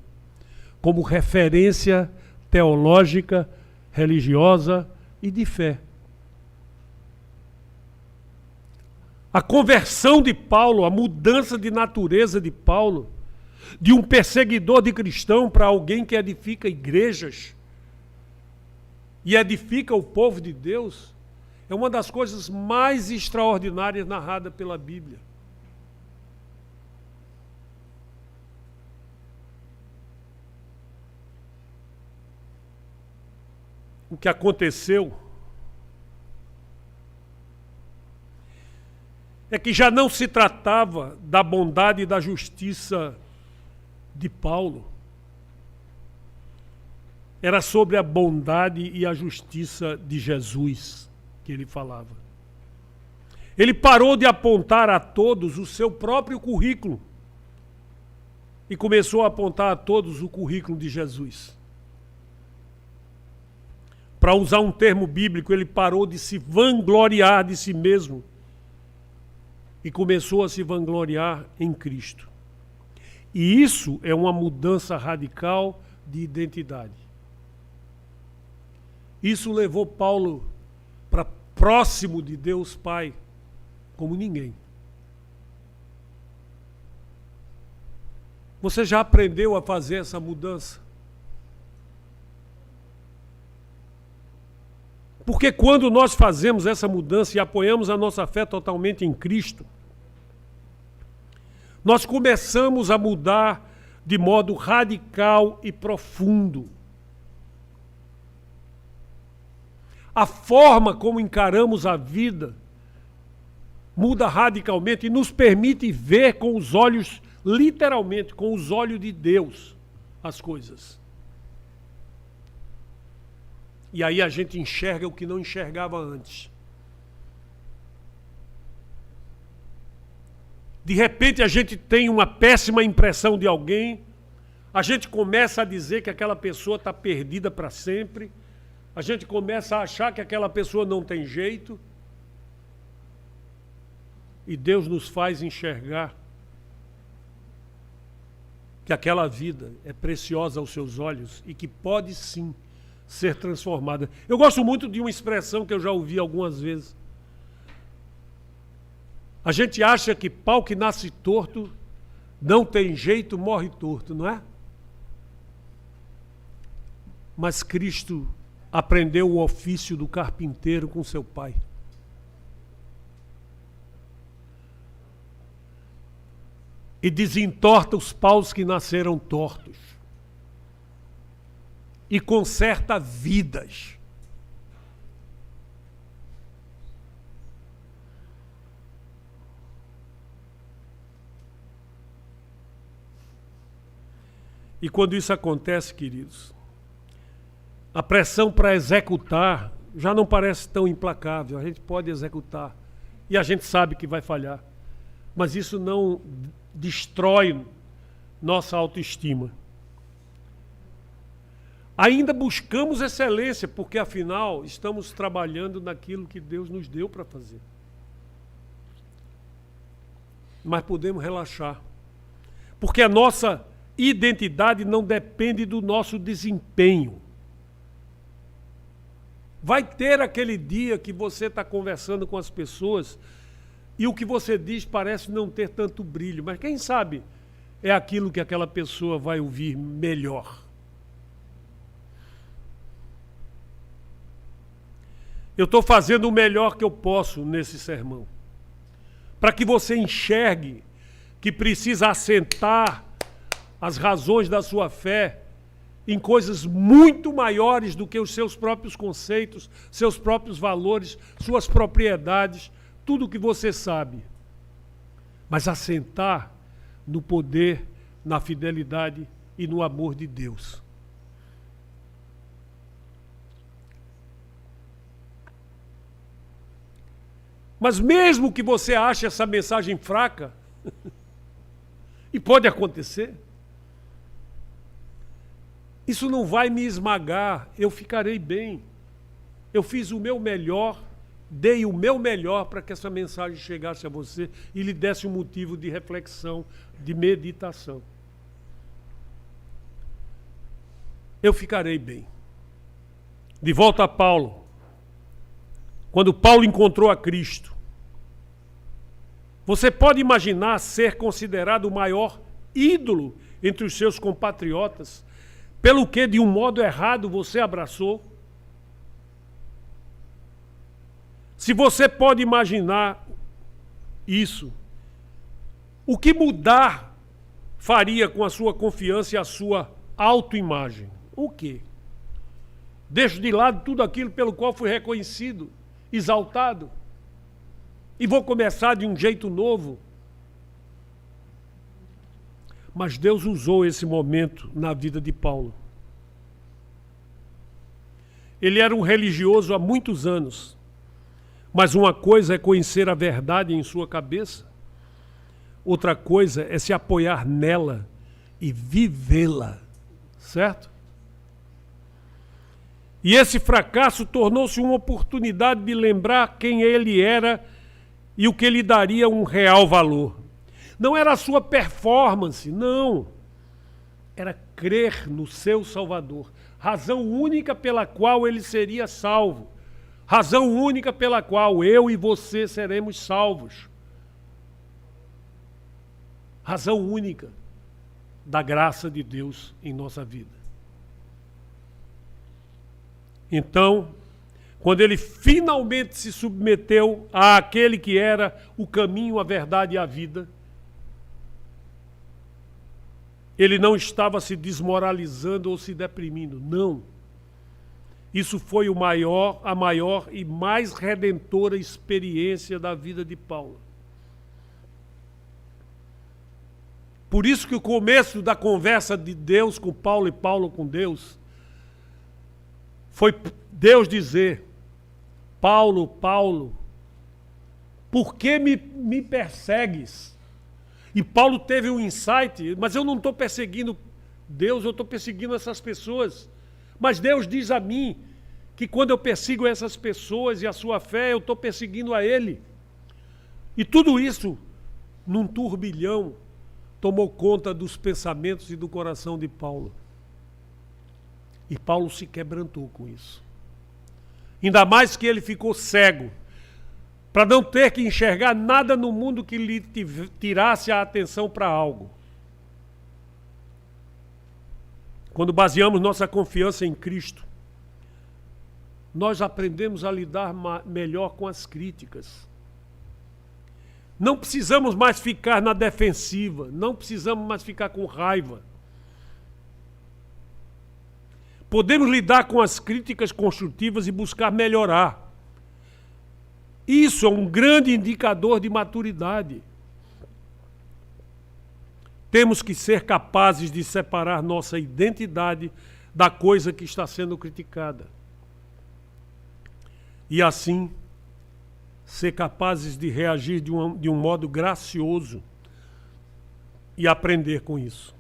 como referência teológica, religiosa e de fé. A conversão de Paulo, a mudança de natureza de Paulo, de um perseguidor de cristão para alguém que edifica igrejas e edifica o povo de Deus, é uma das coisas mais extraordinárias narradas pela Bíblia. O que aconteceu é que já não se tratava da bondade e da justiça de Paulo. Era sobre a bondade e a justiça de Jesus que ele falava. Ele parou de apontar a todos o seu próprio currículo e começou a apontar a todos o currículo de Jesus. Para usar um termo bíblico, ele parou de se vangloriar de si mesmo e começou a se vangloriar em Cristo. E isso é uma mudança radical de identidade. Isso levou Paulo para próximo de Deus Pai, como ninguém. Você já aprendeu a fazer essa mudança? Porque quando nós fazemos essa mudança e apoiamos a nossa fé totalmente em Cristo, nós começamos a mudar de modo radical e profundo. A forma como encaramos a vida muda radicalmente e nos permite ver com os olhos, literalmente, com os olhos de Deus, as coisas. E aí a gente enxerga o que não enxergava antes. De repente a gente tem uma péssima impressão de alguém, a gente começa a dizer que aquela pessoa está perdida para sempre, a gente começa a achar que aquela pessoa não tem jeito, e Deus nos faz enxergar que aquela vida é preciosa aos seus olhos e que pode sim ser transformada. Eu gosto muito de uma expressão que eu já ouvi algumas vezes. A gente acha que pau que nasce torto, não tem jeito, morre torto, não é? Mas Cristo aprendeu o ofício do carpinteiro com seu pai. E desentorta os paus que nasceram tortos. E conserta vidas. E quando isso acontece, queridos, a pressão para executar já não parece tão implacável. A gente pode executar e a gente sabe que vai falhar. Mas isso não destrói nossa autoestima. Ainda buscamos excelência, porque afinal estamos trabalhando naquilo que Deus nos deu para fazer. Mas podemos relaxar, porque a nossa identidade não depende do nosso desempenho. Vai ter aquele dia que você está conversando com as pessoas e o que você diz parece não ter tanto brilho, mas quem sabe é aquilo que aquela pessoa vai ouvir melhor. Eu estou fazendo o melhor que eu posso nesse sermão, para que você enxergue que precisa assentar as razões da sua fé em coisas muito maiores do que os seus próprios conceitos, seus próprios valores, suas propriedades, tudo o que você sabe. Mas assentar no poder, na fidelidade e no amor de Deus. Mas mesmo que você ache essa mensagem fraca, e pode acontecer, isso não vai me esmagar, eu ficarei bem. Eu fiz o meu melhor dei o meu melhor para que essa mensagem chegasse a você e lhe desse um motivo de reflexão, de meditação. Eu ficarei bem. De volta a Paulo. Quando Paulo encontrou a Cristo, você pode imaginar ser considerado o maior ídolo entre os seus compatriotas, pelo que de um modo errado você abraçou? Se você pode imaginar isso, o que mudar faria com a sua confiança e a sua autoimagem? O quê? Deixo de lado tudo aquilo pelo qual fui reconhecido, exaltado, e vou começar de um jeito novo. Mas Deus usou esse momento na vida de Paulo. Ele era um religioso há muitos anos, mas uma coisa é conhecer a verdade em sua cabeça, outra coisa é se apoiar nela e vivê-la, certo? E esse fracasso tornou-se uma oportunidade de lembrar quem ele era e o que lhe daria um real valor. Não era a sua performance, não. Era crer no seu Salvador. Razão única pela qual ele seria salvo. Razão única pela qual eu e você seremos salvos. Razão única da graça de Deus em nossa vida. Então, quando ele finalmente se submeteu àquele que era o caminho, a verdade e a vida, ele não estava se desmoralizando ou se deprimindo, não. Isso foi a maior e mais redentora experiência da vida de Paulo. Por isso que o começo da conversa de Deus com Paulo e Paulo com Deus foi Deus dizer: Paulo, Paulo, por que me persegues? E Paulo teve um insight: mas eu não estou perseguindo Deus, eu estou perseguindo essas pessoas. Mas Deus diz a mim que quando eu persigo essas pessoas e a sua fé, eu estou perseguindo a Ele. E tudo isso, num turbilhão, tomou conta dos pensamentos e do coração de Paulo. E Paulo se quebrantou com isso. Ainda mais que ele ficou cego, para não ter que enxergar nada no mundo que lhe tirasse a atenção para algo. Quando baseamos nossa confiança em Cristo, nós aprendemos a lidar melhor com as críticas. Não precisamos mais ficar na defensiva, não precisamos mais ficar com raiva. Podemos lidar com as críticas construtivas e buscar melhorar. Isso é um grande indicador de maturidade. Temos que ser capazes de separar nossa identidade da coisa que está sendo criticada. E assim, ser capazes de reagir de um modo gracioso e aprender com isso.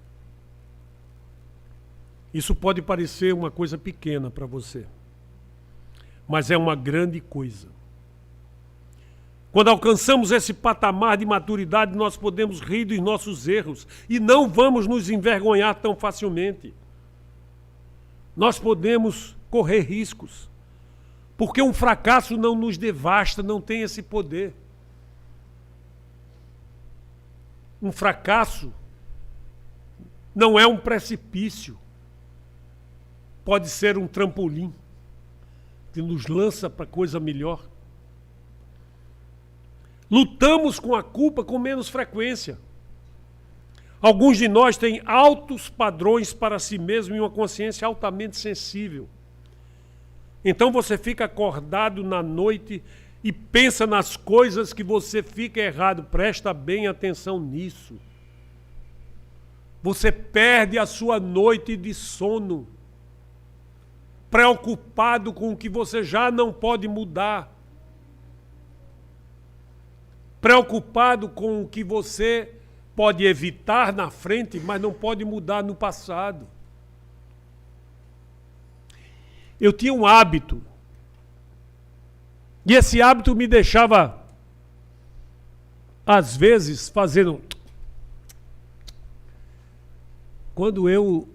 Isso pode parecer uma coisa pequena para você, mas é uma grande coisa. Quando alcançamos esse patamar de maturidade, nós podemos rir dos nossos erros e não vamos nos envergonhar tão facilmente. Nós podemos correr riscos, porque um fracasso não nos devasta, não tem esse poder. Um fracasso não é um precipício. Pode ser um trampolim que nos lança para coisa melhor. Lutamos com a culpa com menos frequência. Alguns de nós têm altos padrões para si mesmo e uma consciência altamente sensível. Então você fica acordado na noite e pensa nas coisas que você fica errado. Presta bem atenção nisso. Você perde a sua noite de sono, preocupado com o que você já não pode mudar, preocupado com o que você pode evitar na frente, mas não pode mudar no passado. Eu tinha um hábito E esse hábito me deixava, às vezes, fazendo... Quando eu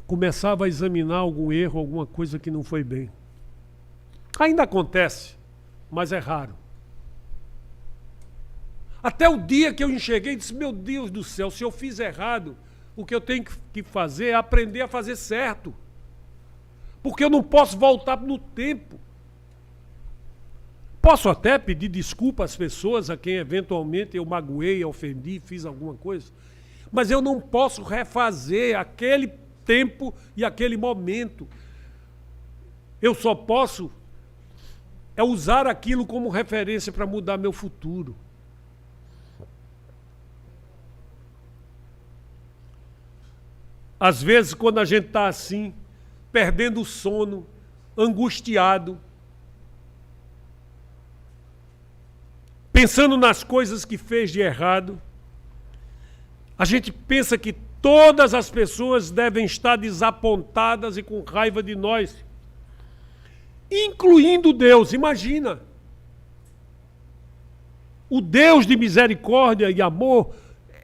começava a examinar algum erro, alguma coisa que não foi bem. Ainda acontece, mas é raro. Até o dia que eu enxerguei e disse, meu Deus do céu, se eu fiz errado, o que eu tenho que fazer é aprender a fazer certo. Porque eu não posso voltar no tempo. Posso até pedir desculpa às pessoas a quem eventualmente eu magoei, ofendi, fiz alguma coisa. Mas eu não posso refazer aquele tempo e aquele momento. Eu só posso usar aquilo como referência para mudar meu futuro. Às vezes, quando a gente está assim, perdendo o sono, angustiado, pensando nas coisas que fez de errado, a gente pensa que todas as pessoas devem estar desapontadas e com raiva de nós, incluindo Deus. Imagina! O Deus de misericórdia e amor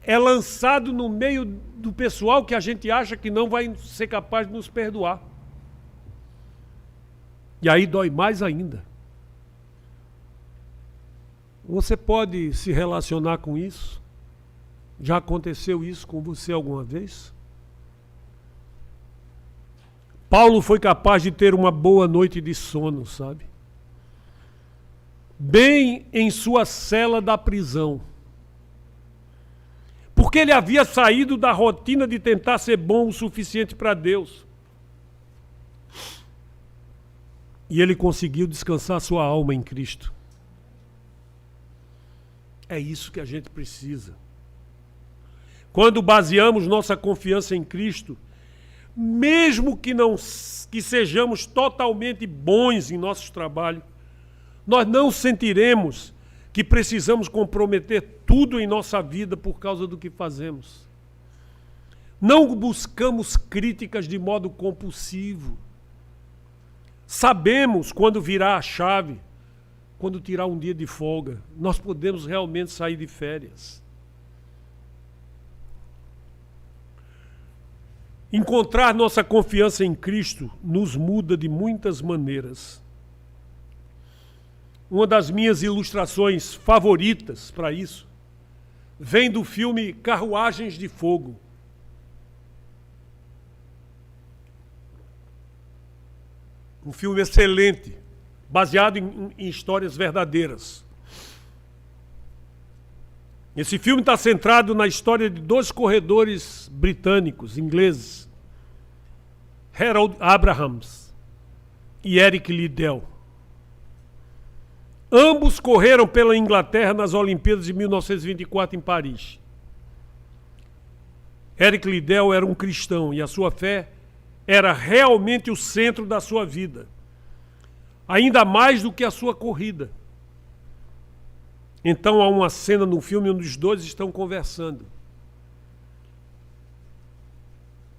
é lançado no meio do pessoal que a gente acha que não vai ser capaz de nos perdoar. E aí dói mais ainda. Você pode se relacionar com isso? Já aconteceu isso com você alguma vez? Paulo foi capaz de ter uma boa noite de sono, sabe? Bem em sua cela da prisão. Porque ele havia saído da rotina de tentar ser bom o suficiente para Deus. E ele conseguiu descansar sua alma em Cristo. É isso que a gente precisa. Quando baseamos nossa confiança em Cristo, mesmo que sejamos totalmente bons em nosso trabalho, nós não sentiremos que precisamos comprometer tudo em nossa vida por causa do que fazemos. Não buscamos críticas de modo compulsivo. Sabemos quando virar a chave, quando tirar um dia de folga. Nós podemos realmente sair de férias. Encontrar nossa confiança em Cristo nos muda de muitas maneiras. Uma das minhas ilustrações favoritas para isso vem do filme Carruagens de Fogo. Um filme excelente, baseado em histórias verdadeiras. Esse filme está centrado na história de dois corredores britânicos, ingleses, Harold Abrahams e Eric Liddell. Ambos correram pela Inglaterra nas Olimpíadas de 1924 em Paris. Eric Liddell era um cristão e a sua fé era realmente o centro da sua vida, ainda mais do que a sua corrida. Então há uma cena no filme onde os dois estão conversando.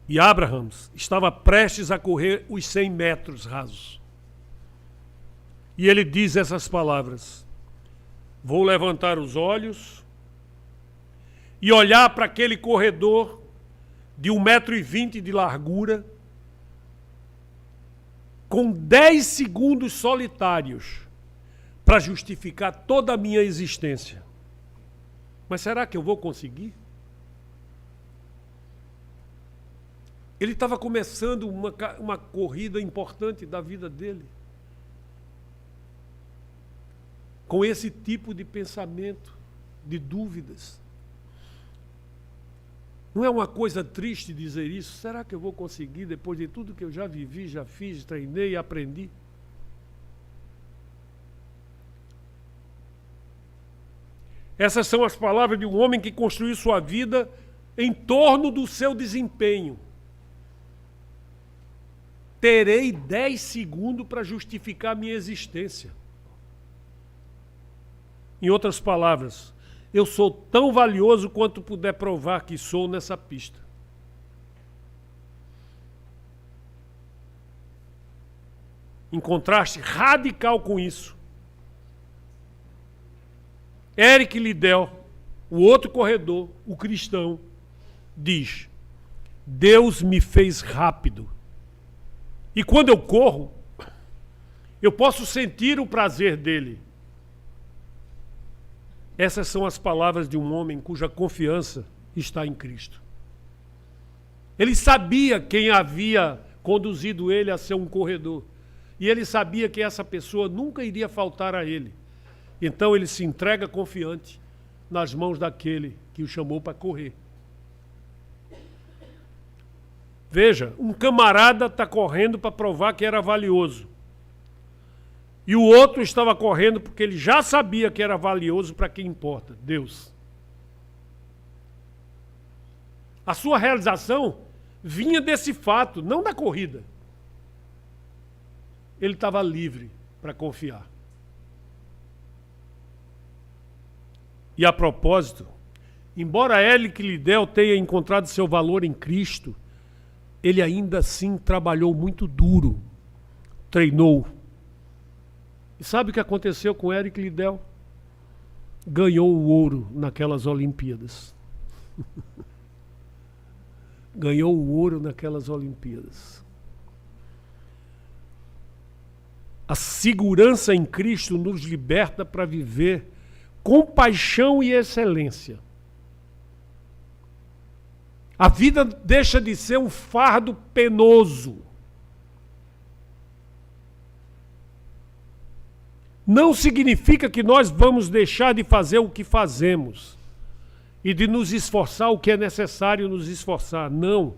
E Abrahams estava prestes a correr os 100 metros rasos. E ele diz essas palavras: vou levantar os olhos e olhar para aquele corredor de 1,20 m de largura, com 10 segundos solitários para justificar toda a minha existência. Mas será que eu vou conseguir? Ele estava começando uma corrida importante da vida dele. Com esse tipo de pensamento, de dúvidas. Não é uma coisa triste dizer isso? Será que eu vou conseguir depois de tudo que eu já vivi, já fiz, treinei e aprendi? Essas são as palavras de um homem que construiu sua vida em torno do seu desempenho. Terei 10 segundos para justificar minha existência. Em outras palavras, eu sou tão valioso quanto puder provar que sou nessa pista. Em contraste radical com isso, Eric Liddell, o outro corredor, o cristão, diz: Deus me fez rápido. E quando eu corro, eu posso sentir o prazer dele. Essas são as palavras de um homem cuja confiança está em Cristo. Ele sabia quem havia conduzido ele a ser um corredor. E ele sabia que essa pessoa nunca iria faltar a ele. Então ele se entrega confiante nas mãos daquele que o chamou para correr. Veja, um camarada está correndo para provar que era valioso. E o outro estava correndo porque ele já sabia que era valioso para quem importa, Deus. A sua realização vinha desse fato, não da corrida. Ele estava livre para confiar. E a propósito, embora Eric Liddell tenha encontrado seu valor em Cristo, ele ainda assim trabalhou muito duro, treinou. E sabe o que aconteceu com Eric Liddell? Ganhou o ouro naquelas Olimpíadas. Ganhou o ouro naquelas Olimpíadas. A segurança em Cristo nos liberta para viver com paixão e excelência. A vida deixa de ser um fardo penoso. Não significa que nós vamos deixar de fazer o que fazemos e de nos esforçar o que é necessário nos esforçar. Não.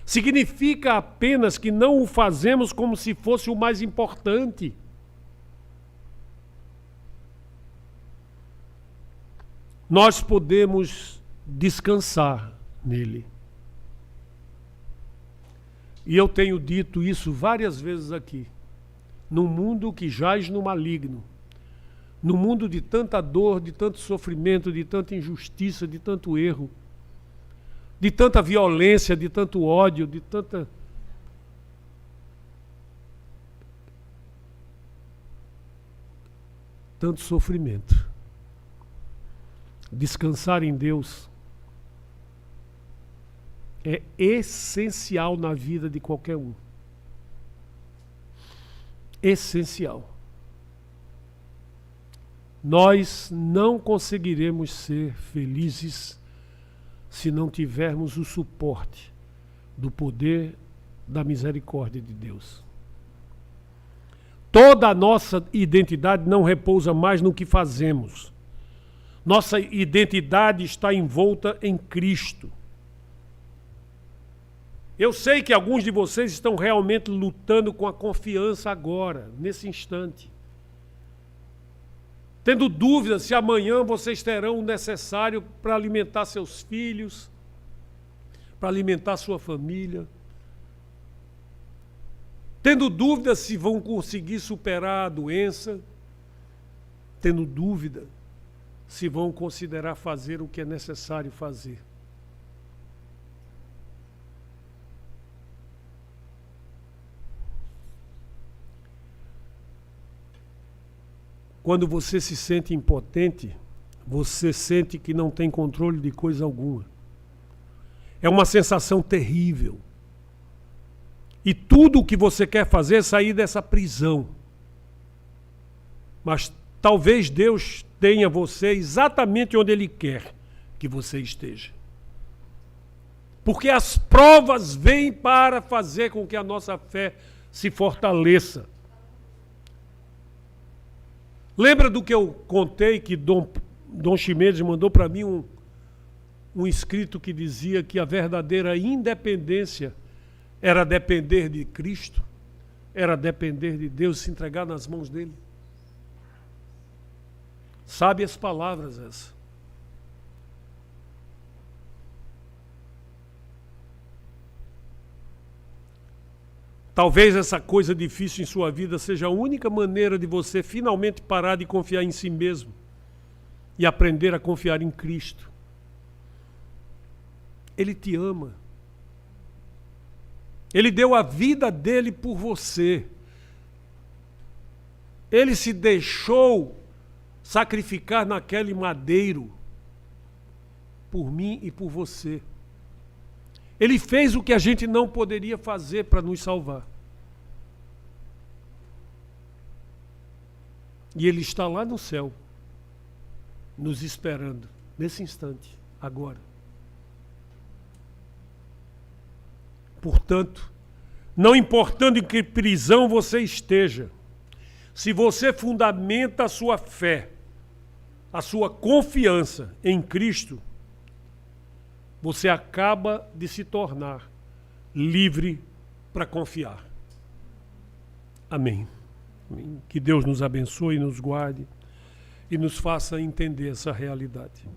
Significa apenas que não o fazemos como se fosse o mais importante. Nós podemos descansar nele. E eu tenho dito isso várias vezes aqui. Num mundo que jaz no maligno, num mundo de tanta dor, de tanto sofrimento, de tanta injustiça, de tanto erro, de tanta violência, de tanto ódio, de tanto sofrimento. Descansar em Deus é essencial na vida de qualquer um. Essencial. Nós não conseguiremos ser felizes se não tivermos o suporte do poder da misericórdia de Deus. Toda a nossa identidade não repousa mais no que fazemos. Nossa identidade está envolta em Cristo. Eu sei que alguns de vocês estão realmente lutando com a confiança agora, nesse instante. Tendo dúvida se amanhã vocês terão o necessário para alimentar seus filhos, para alimentar sua família. Tendo dúvida se vão conseguir superar a doença. Tendo dúvida se vão considerar fazer o que é necessário fazer. Quando você se sente impotente, você sente que não tem controle de coisa alguma. É uma sensação terrível. E tudo o que você quer fazer é sair dessa prisão. Mas talvez Deus tenha você exatamente onde Ele quer que você esteja. Porque as provas vêm para fazer com que a nossa fé se fortaleça. Lembra do que eu contei que Dom Ximenes mandou para mim um escrito que dizia que a verdadeira independência era depender de Cristo, era depender de Deus, se entregar nas mãos dele? Sabe as palavras essas? Talvez essa coisa difícil em sua vida seja a única maneira de você finalmente parar de confiar em si mesmo e aprender a confiar em Cristo. Ele te ama. Ele deu a vida dele por você. Ele se deixou sacrificar naquele madeiro por mim e por você. Ele fez o que a gente não poderia fazer para nos salvar. E Ele está lá no céu, nos esperando, nesse instante, agora. Portanto, não importando em que prisão você esteja, se você fundamenta a sua fé, a sua confiança em Cristo, você acaba de se tornar livre para confiar. Amém. Amém. Que Deus nos abençoe, nos guarde e nos faça entender essa realidade.